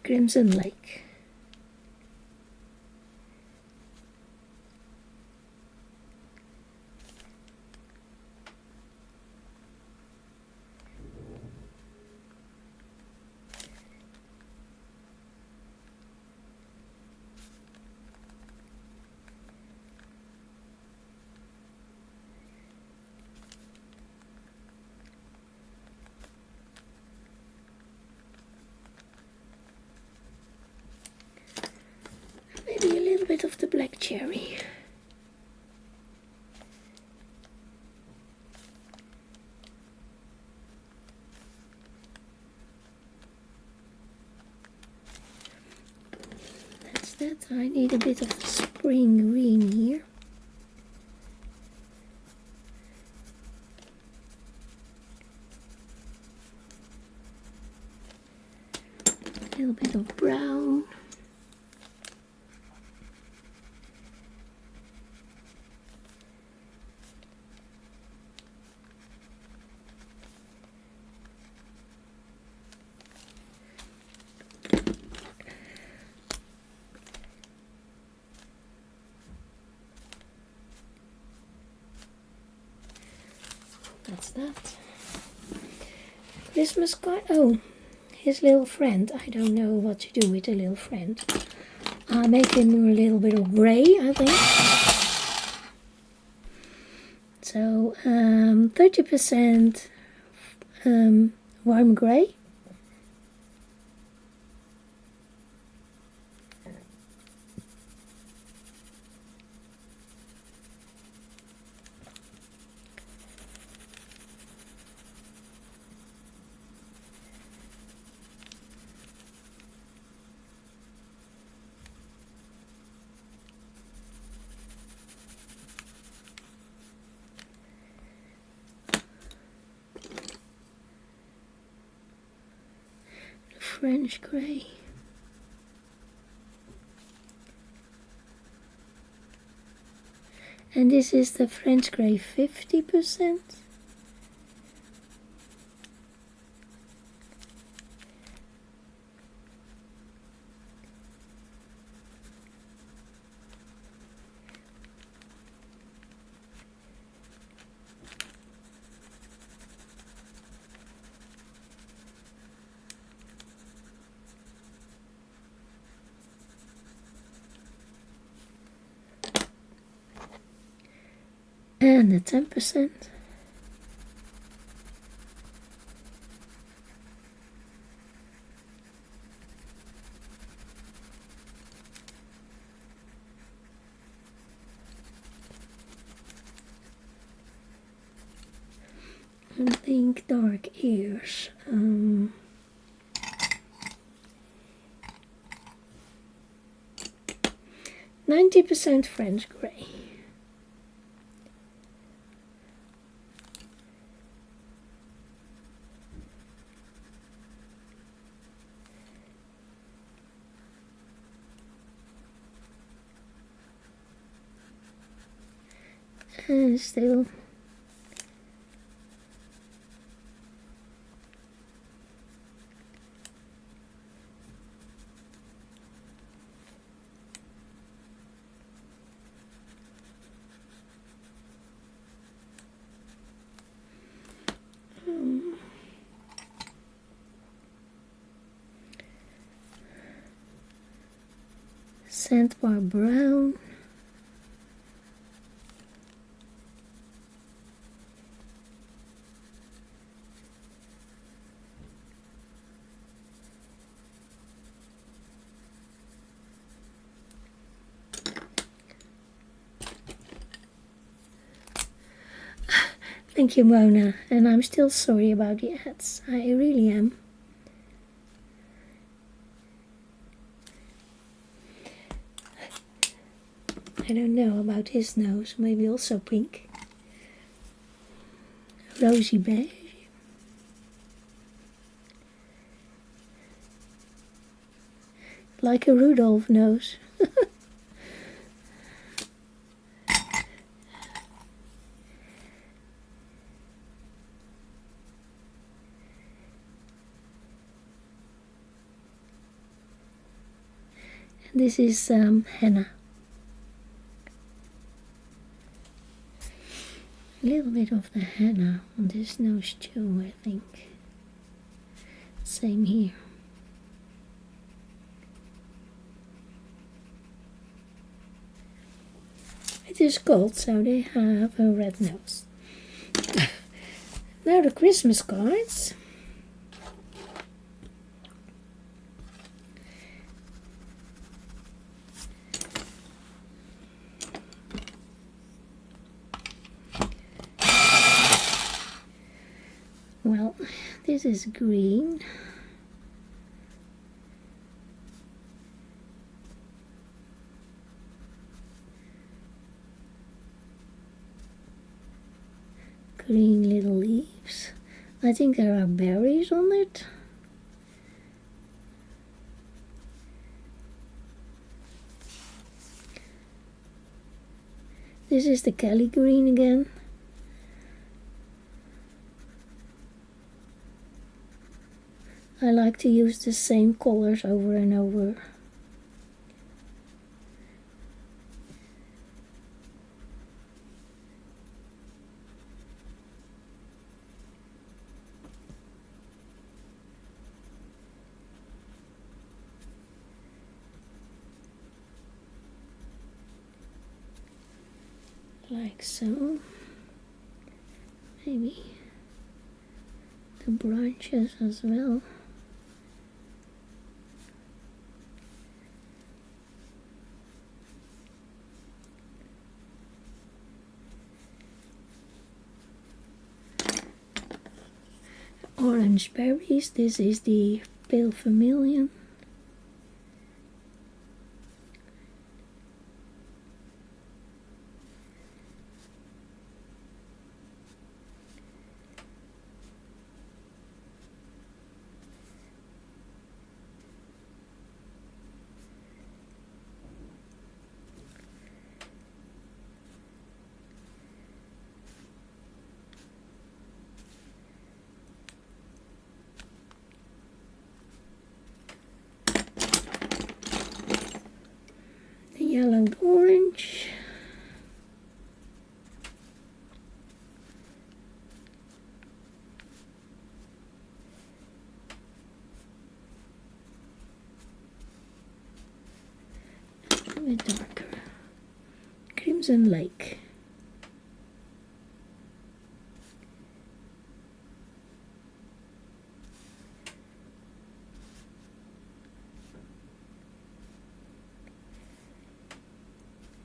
Crimson Lake. Maybe a little bit of the black cherry. That's that. I need a bit of the spring green here. A little bit of brown. That's that. Christmas card. Oh, his little friend. I don't know what to do with the little friend. I'll make him a little bit of grey, I think. So 30% warm grey. French grey. And this is the French grey 50%. And the 10%. I think dark ears. 90% French grey. And still Sandbar brown. Thank you, Mona, and I'm still sorry about the ads. I really am. I don't know about his nose, maybe also pink. Rosy beige. Like a Rudolph nose. This is henna. A little bit of the henna on this nose too, I think. Same here. It is cold, so they have a red nose. Now the Christmas cards. Well, this is green. Green little leaves. I think there are berries on it. This is the Kelly green again. I like to use the same colors over and over. Like so. Maybe the branches as well. Orange berries. This is the pale vermilion. Yellow and orange. A bit darker. Crimson Lake.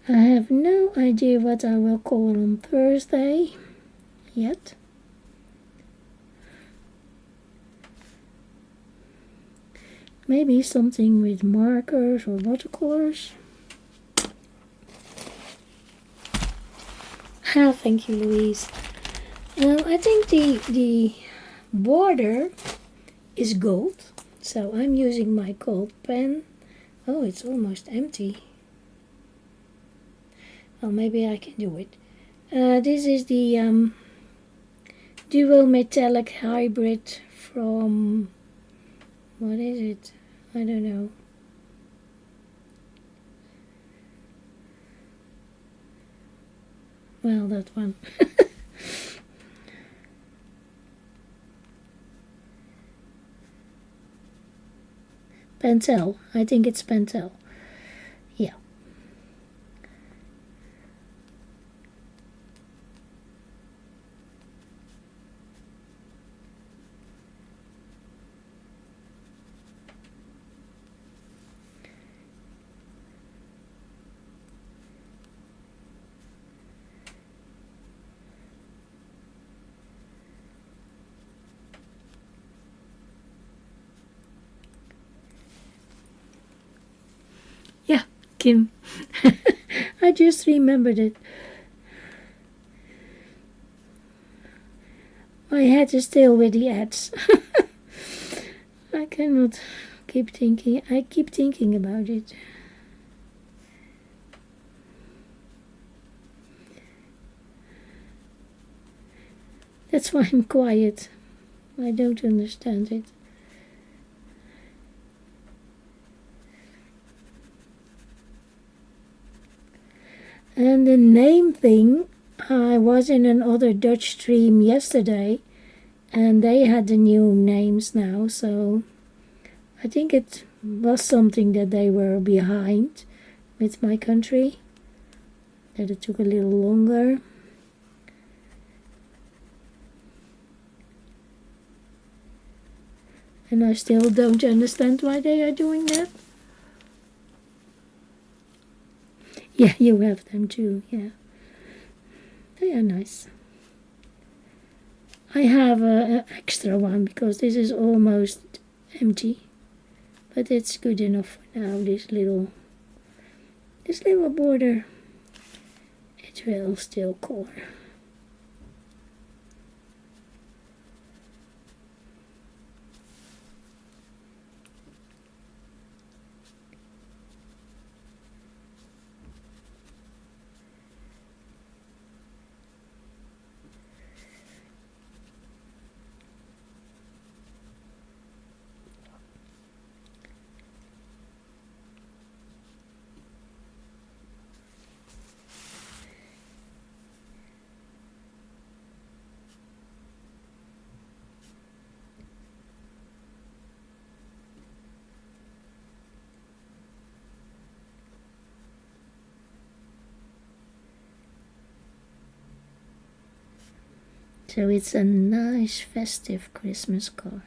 I have no idea what I will call on Thursday yet. Maybe something with markers or watercolors. Ah, thank you, Louise. I think the border is gold, so I'm using my gold pen. Oh, it's almost empty. Well, maybe I can do it. This is the duo metallic hybrid from, what is it? I don't know. Well, that one. Pentel. I think it's Pentel. Kim. I just remembered it. My head is still with the ads. I cannot keep thinking. I keep thinking about it. That's why I'm quiet. I don't understand it. And the name thing, I was in another Dutch stream yesterday, and they had the new names now, so I think it was something that they were behind with my country, that it took a little longer. And I still don't understand why they are doing that. Yeah, you have them too, yeah. They are nice. I have an extra one because this is almost empty. But it's good enough for now, this little border. It will still color. So it's a nice festive Christmas card.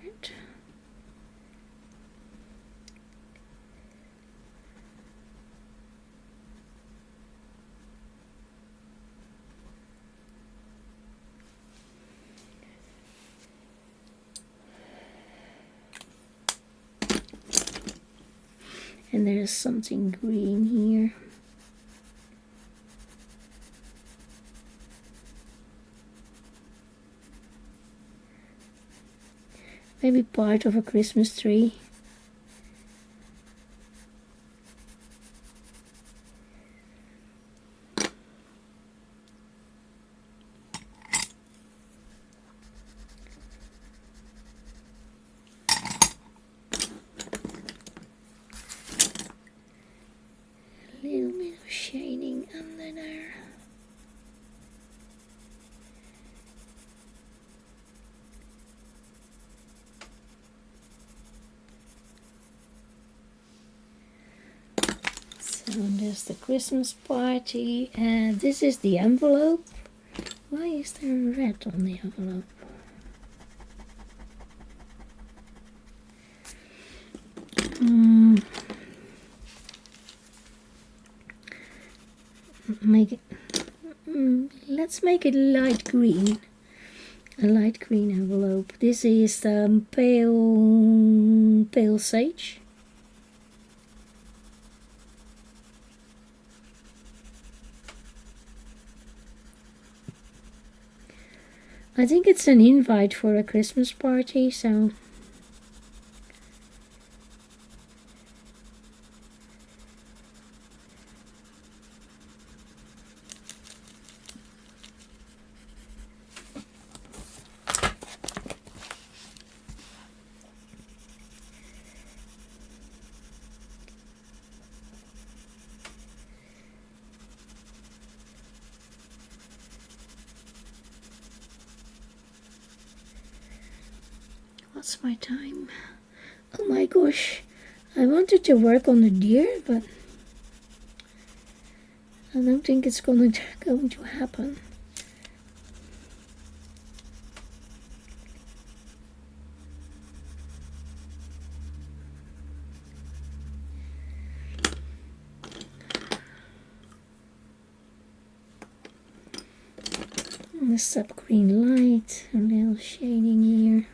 And there's something green here. Maybe part of a Christmas tree. A little bit of shading under there. So there's the Christmas party, and this is the envelope. Why is there red on the envelope? Let's make it light green. A light green envelope. This is pale sage. I think it's an invite for a Christmas party, so what's my time? Oh my gosh, I wanted to work on the deer, but I don't think it's going to happen. The sub green light, a little shading here.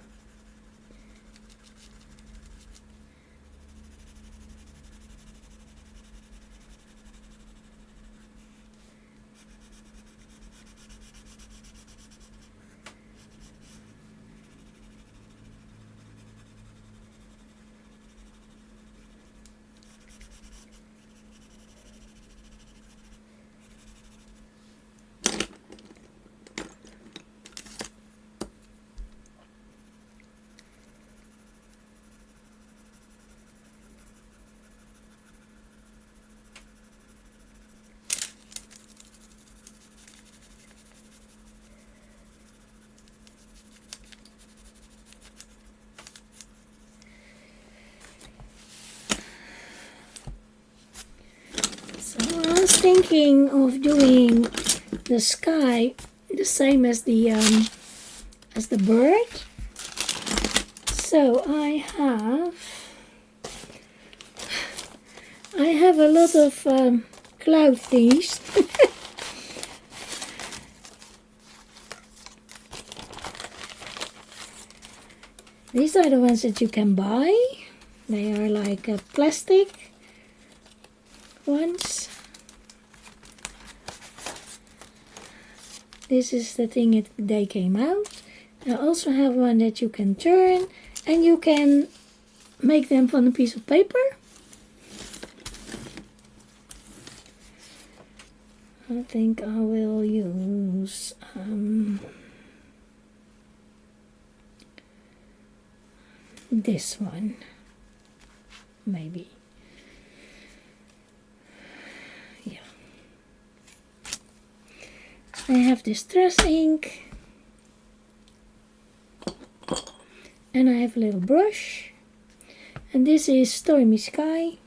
was thinking of doing the sky the same as the bird. So I have a lot of cloud thieves. These are the ones that you can buy. They are like plastic ones. This is the thing they came out. I also have one that you can turn, and you can make them from a piece of paper. I think I will use this one, maybe. Yeah. I have distress ink, and I have a little brush, and this is Stormy Sky.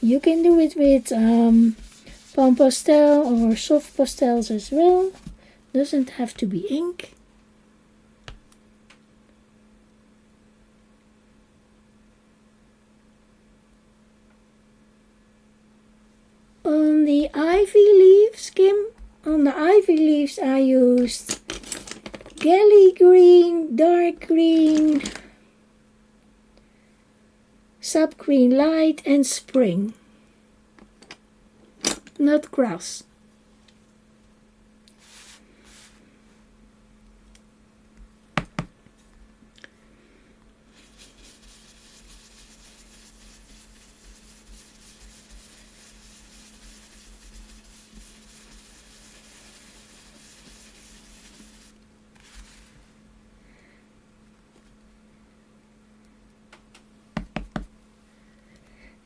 You can do it with palm pastel or soft pastels as well. Doesn't have to be ink. On the ivy leaves, on the ivy leaves I used Galley green, dark green, sap green light, and spring. Not grass.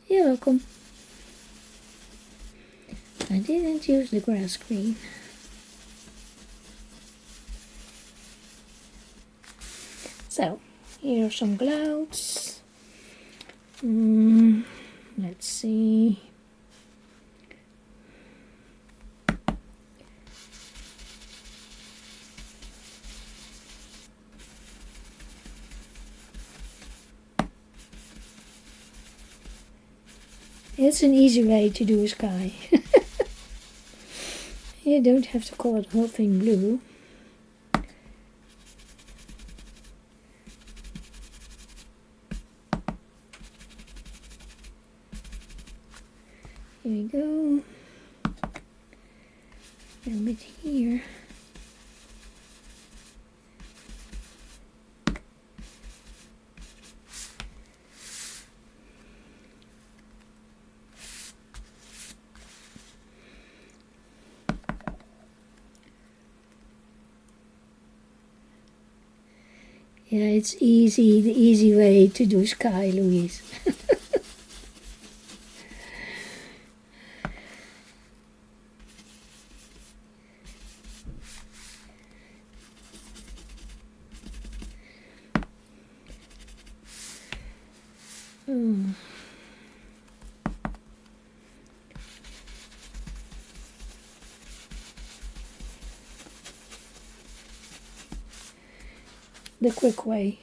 You're welcome. I didn't use the grass green. So, here are some clouds. Let's see. It's an easy way to do a sky. You don't have to color the whole thing blue. Here we go. A little bit here. Yeah, it's easy, the easy way to do sky, Louise. The quick way.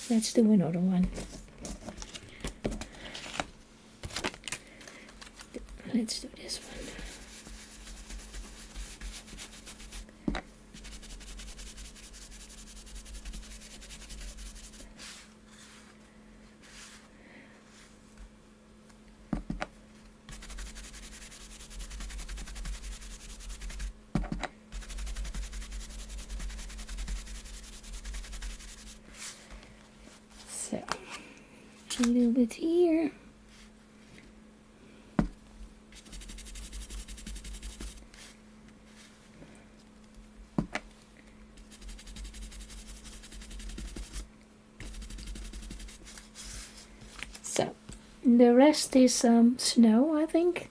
Let's do another one. Let's do this one. A little bit here. So the rest is snow, I think.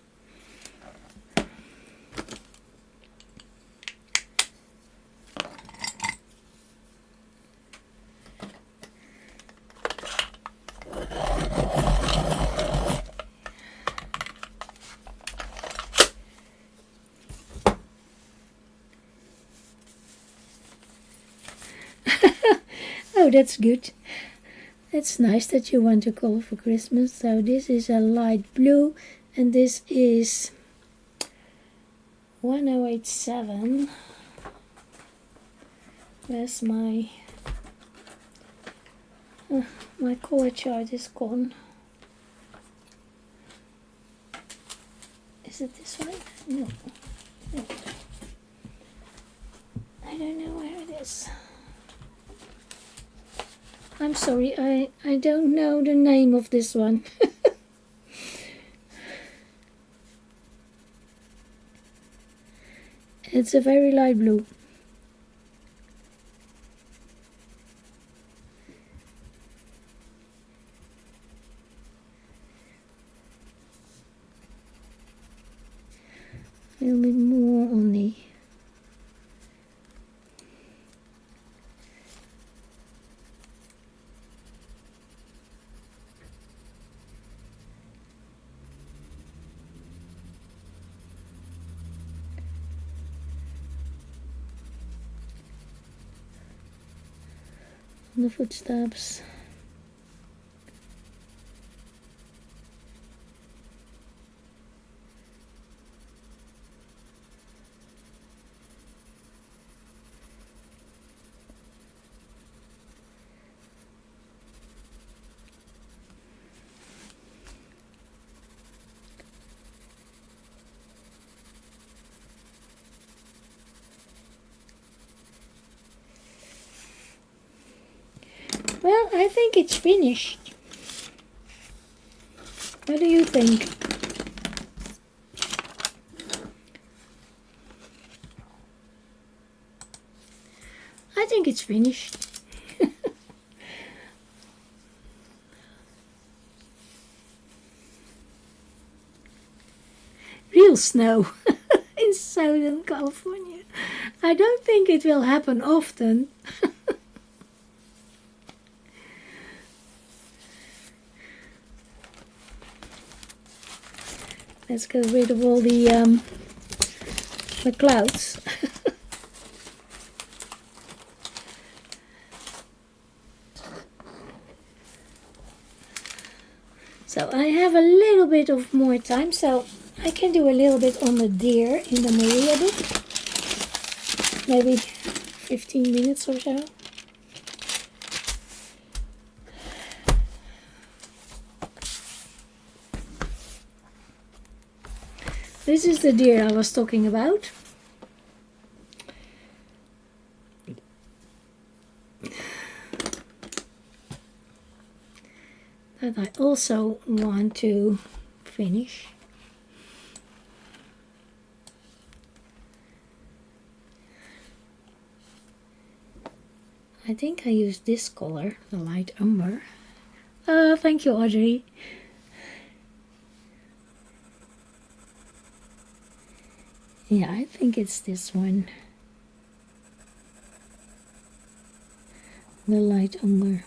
Oh, that's good. It's nice that you want a color for Christmas. So this is a light blue, and this is 1087. Where's my my color chart is gone. Is it this one? No. I don't know where it is. I'm sorry, I don't know the name of this one. It's a very light blue. A little bit more on the footsteps. Well, I think it's finished. What do you think? I think it's finished. Real snow in Southern California. I don't think it will happen often. Let's get rid of all the clouds. So I have a little bit of more time, so I can do a little bit on the deer in the Maria book. Maybe 15 minutes or so. This is the deer I was talking about. That I also want to finish. I think I used this color, the light umber. Thank you, Audrey. Yeah, I think it's this one. The light umber.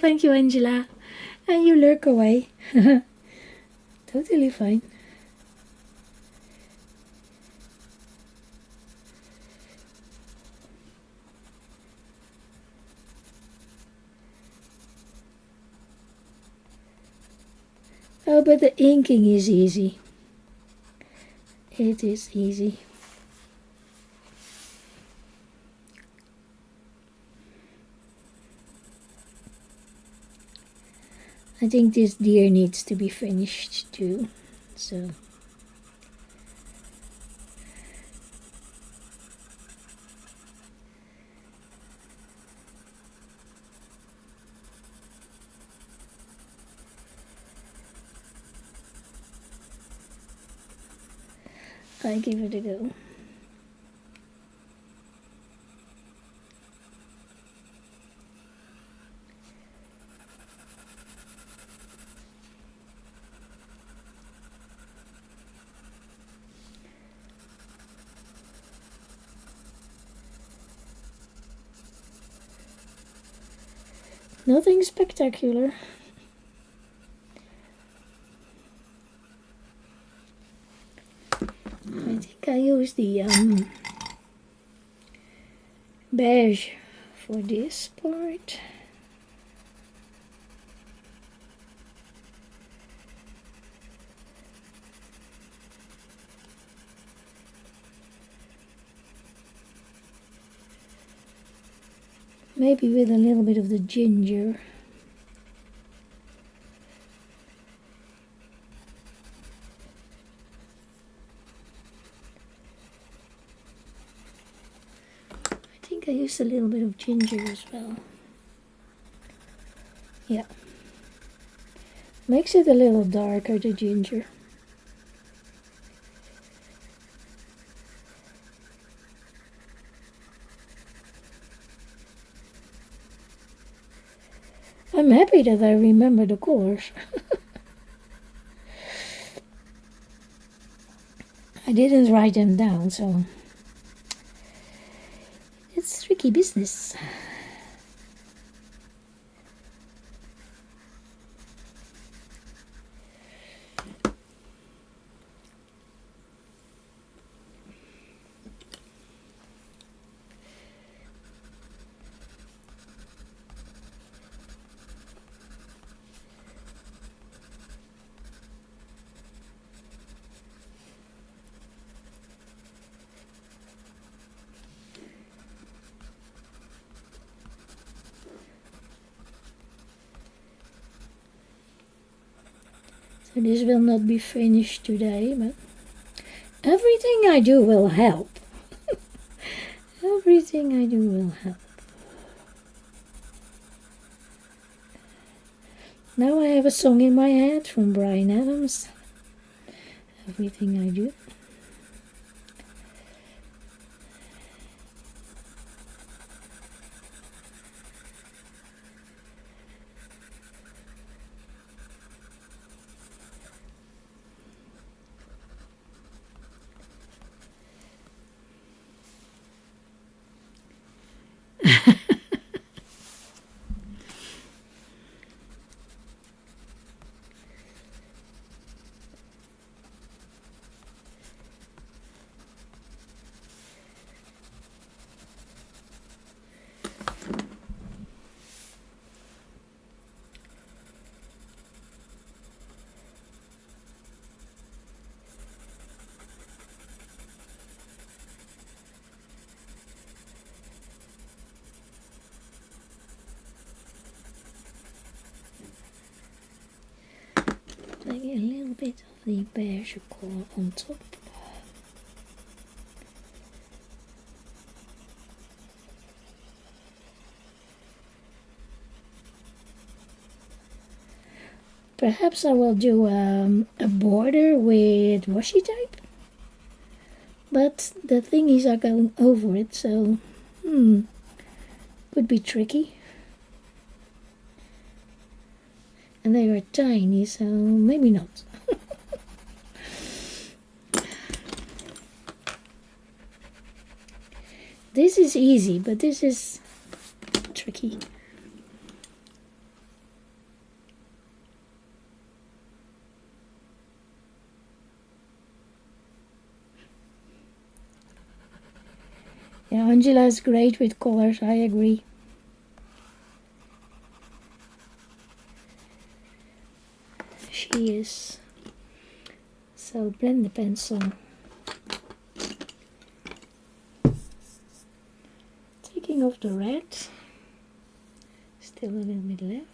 thank you, Angela. And you lurk away. Totally fine. Oh, but the inking is easy. It is easy. I think this deer needs to be finished too. So I give it a go. Nothing spectacular. I think I use the beige for this part. Maybe with a little bit of the ginger. I think I used a little bit of ginger as well. Yeah. Makes it a little darker, the ginger. I'm happy that I remember the colors. I didn't write them down, so it's tricky business. So this will not be finished today, but everything I do will help. Everything I do will help. Now I have a song in my head from Bryan Adams. Everything I do. Maybe a little bit of the beige color on top. Perhaps I will do a border with washi tape. But the thingies are going over it, so would be tricky. And they are tiny, so maybe not. This is easy, but this is tricky. Yeah, Angela is great with colors, I agree. She is. So blend the pencil. Taking off the red. Still a little bit left.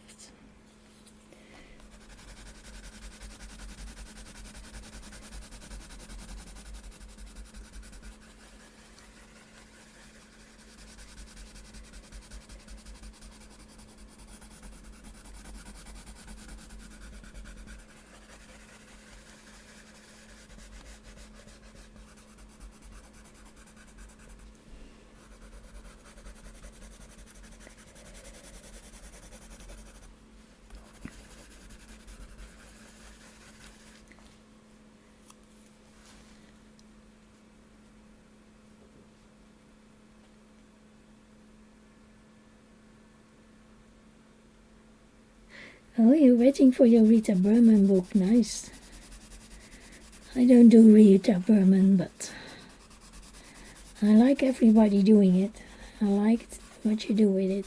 Oh, you're waiting for your Rita Berman book. Nice. I don't do Rita Berman, but I like everybody doing it. I liked what you do with it.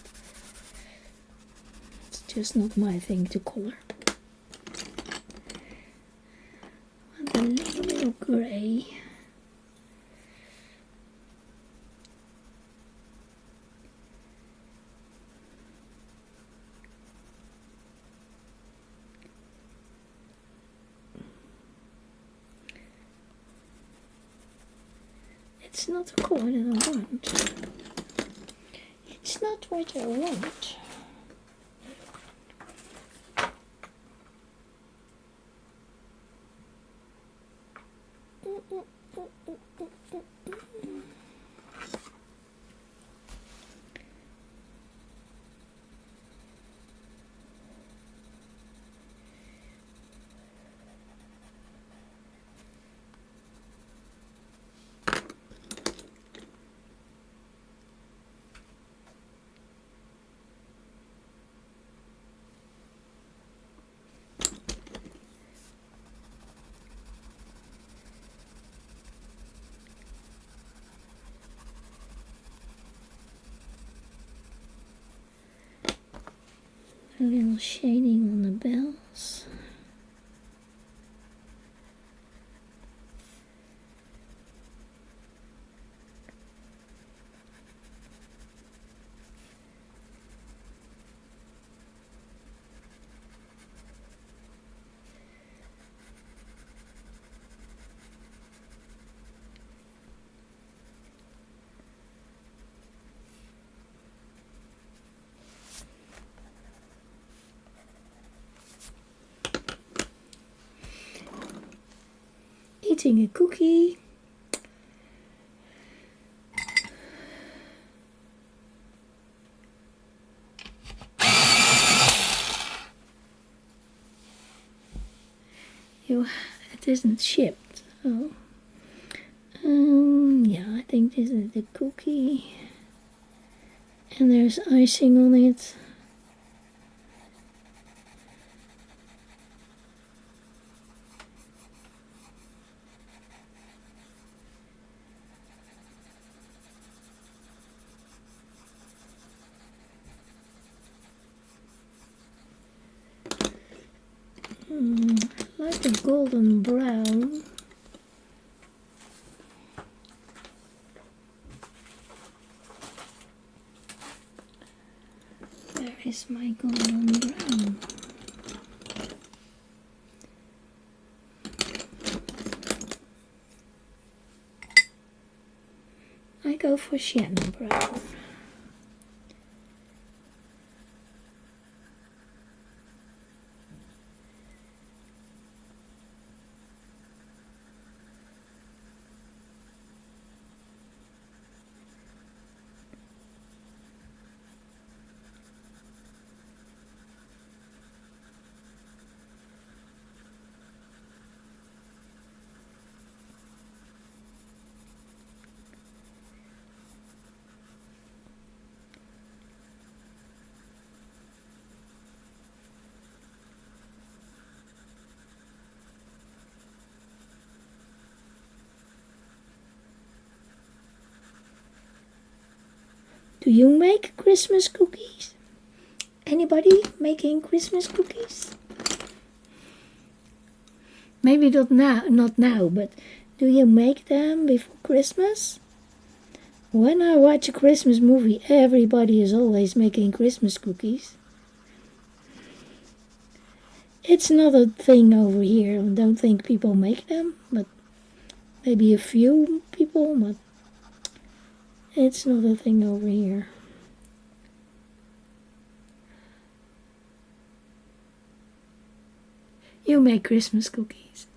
It's just not my thing to color. Want a little bit of grey. It's not the color that I want. It's not what I want. A little shading on the bells. Eating a cookie. It isn't shipped. Oh. Yeah, I think this is the cookie. And there's icing on it. Like a golden brown. Where is my golden brown? I go for sienna brown. Do you make Christmas cookies? Anybody making Christmas cookies? Maybe not now, but do you make them before Christmas? When I watch a Christmas movie, everybody is always making Christmas cookies. It's not a thing over here. I don't think people make them, but maybe a few people, but it's not a thing over here. You make Christmas cookies.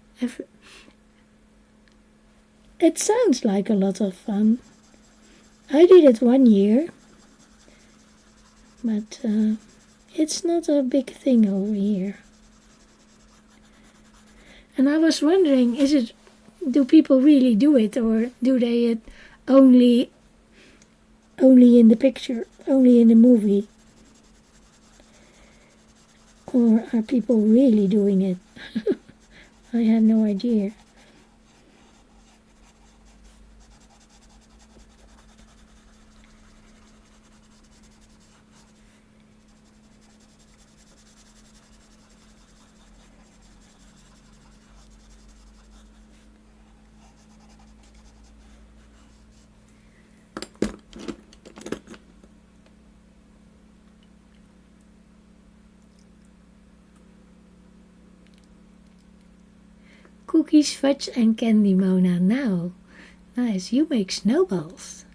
It sounds like a lot of fun. I did it one year, but it's not a big thing over here. And I was wondering, do people really do it, or do they it only in the picture, only in the movie? Or are people really doing it? I had no idea. Cookies, fudge and candy, Mona. Now, nice. You make snowballs.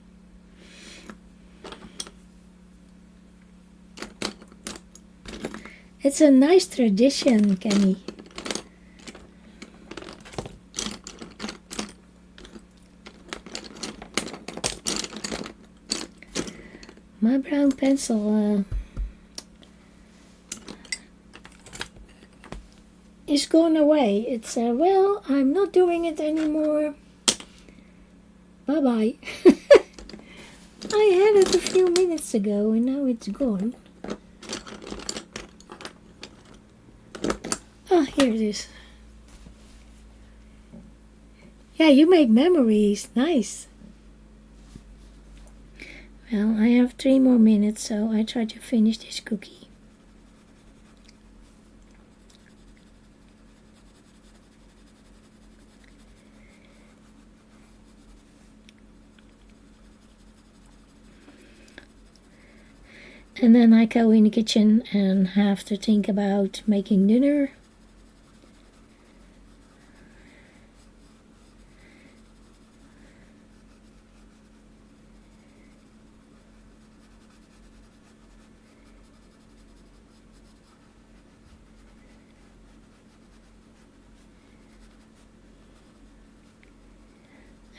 It's a nice tradition, Kenny. My brown pencil is gone away. It's, well, I'm not doing it anymore. Bye-bye. I had it a few minutes ago and now it's gone. Oh, here it is. Yeah, you make memories. Nice. Well, I have 3 more minutes, so I try to finish this cookie. And then I go in the kitchen and have to think about making dinner.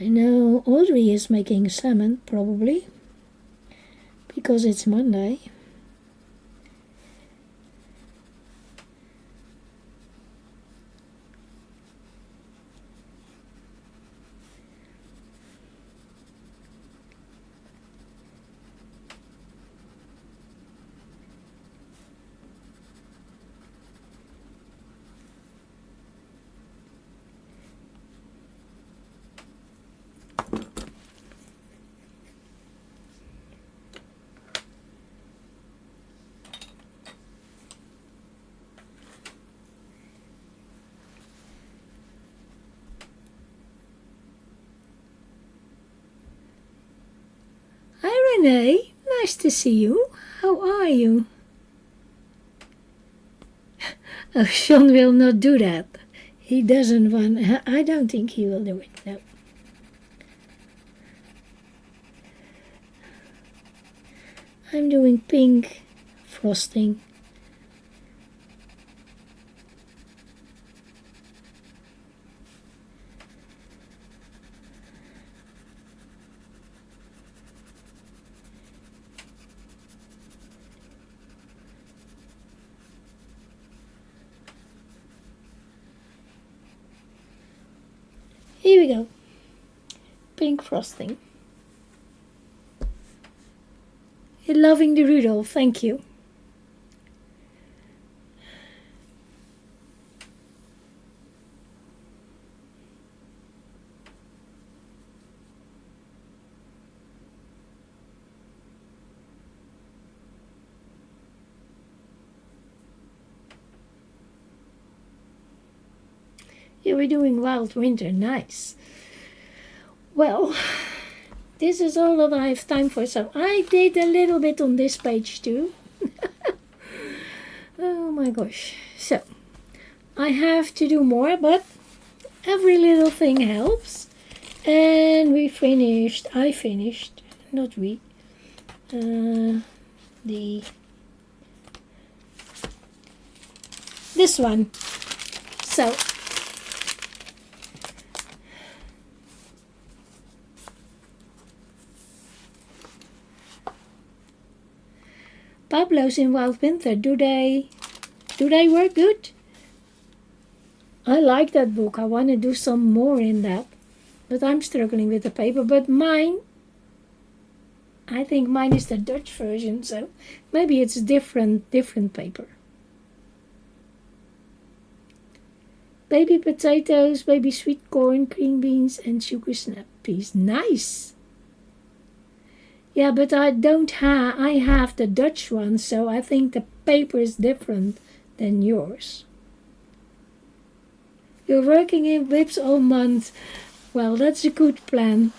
I know Audrey is making salmon, probably, because it's Monday. Hi Renee, nice to see you. How are you? Oh, Sean will not do that. He doesn't want, I don't think he will do it, no. I'm doing pink frosting. Here we go. Pink frosting. You're loving the Rudolph, thank you. Yeah, we're doing Wild Winter. Nice. Well, this is all that I have time for. So I did a little bit on this page too. Oh my gosh. So I have to do more, but every little thing helps. And we finished, I finished, not we, this one. So Pablo's in Wild Winter, do they work good? I like that book. I want to do some more in that. But I'm struggling with the paper. But mine, I think mine is the Dutch version, so maybe it's different paper. Baby potatoes, baby sweet corn, green beans, and sugar snap peas. Nice! Yeah, but I have the Dutch one, so I think the paper is different than yours. You're working in WIPs all month. Well, that's a good plan.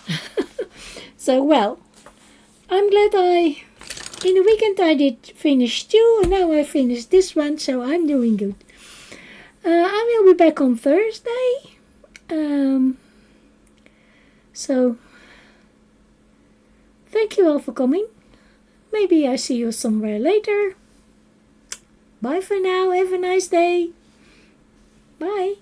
So, well, I'm glad in the weekend I did finish 2, and now I finished this one, so I'm doing good. I will be back on Thursday. So, thank you all for coming. Maybe I see you somewhere later. Bye for now. Have a nice day. Bye.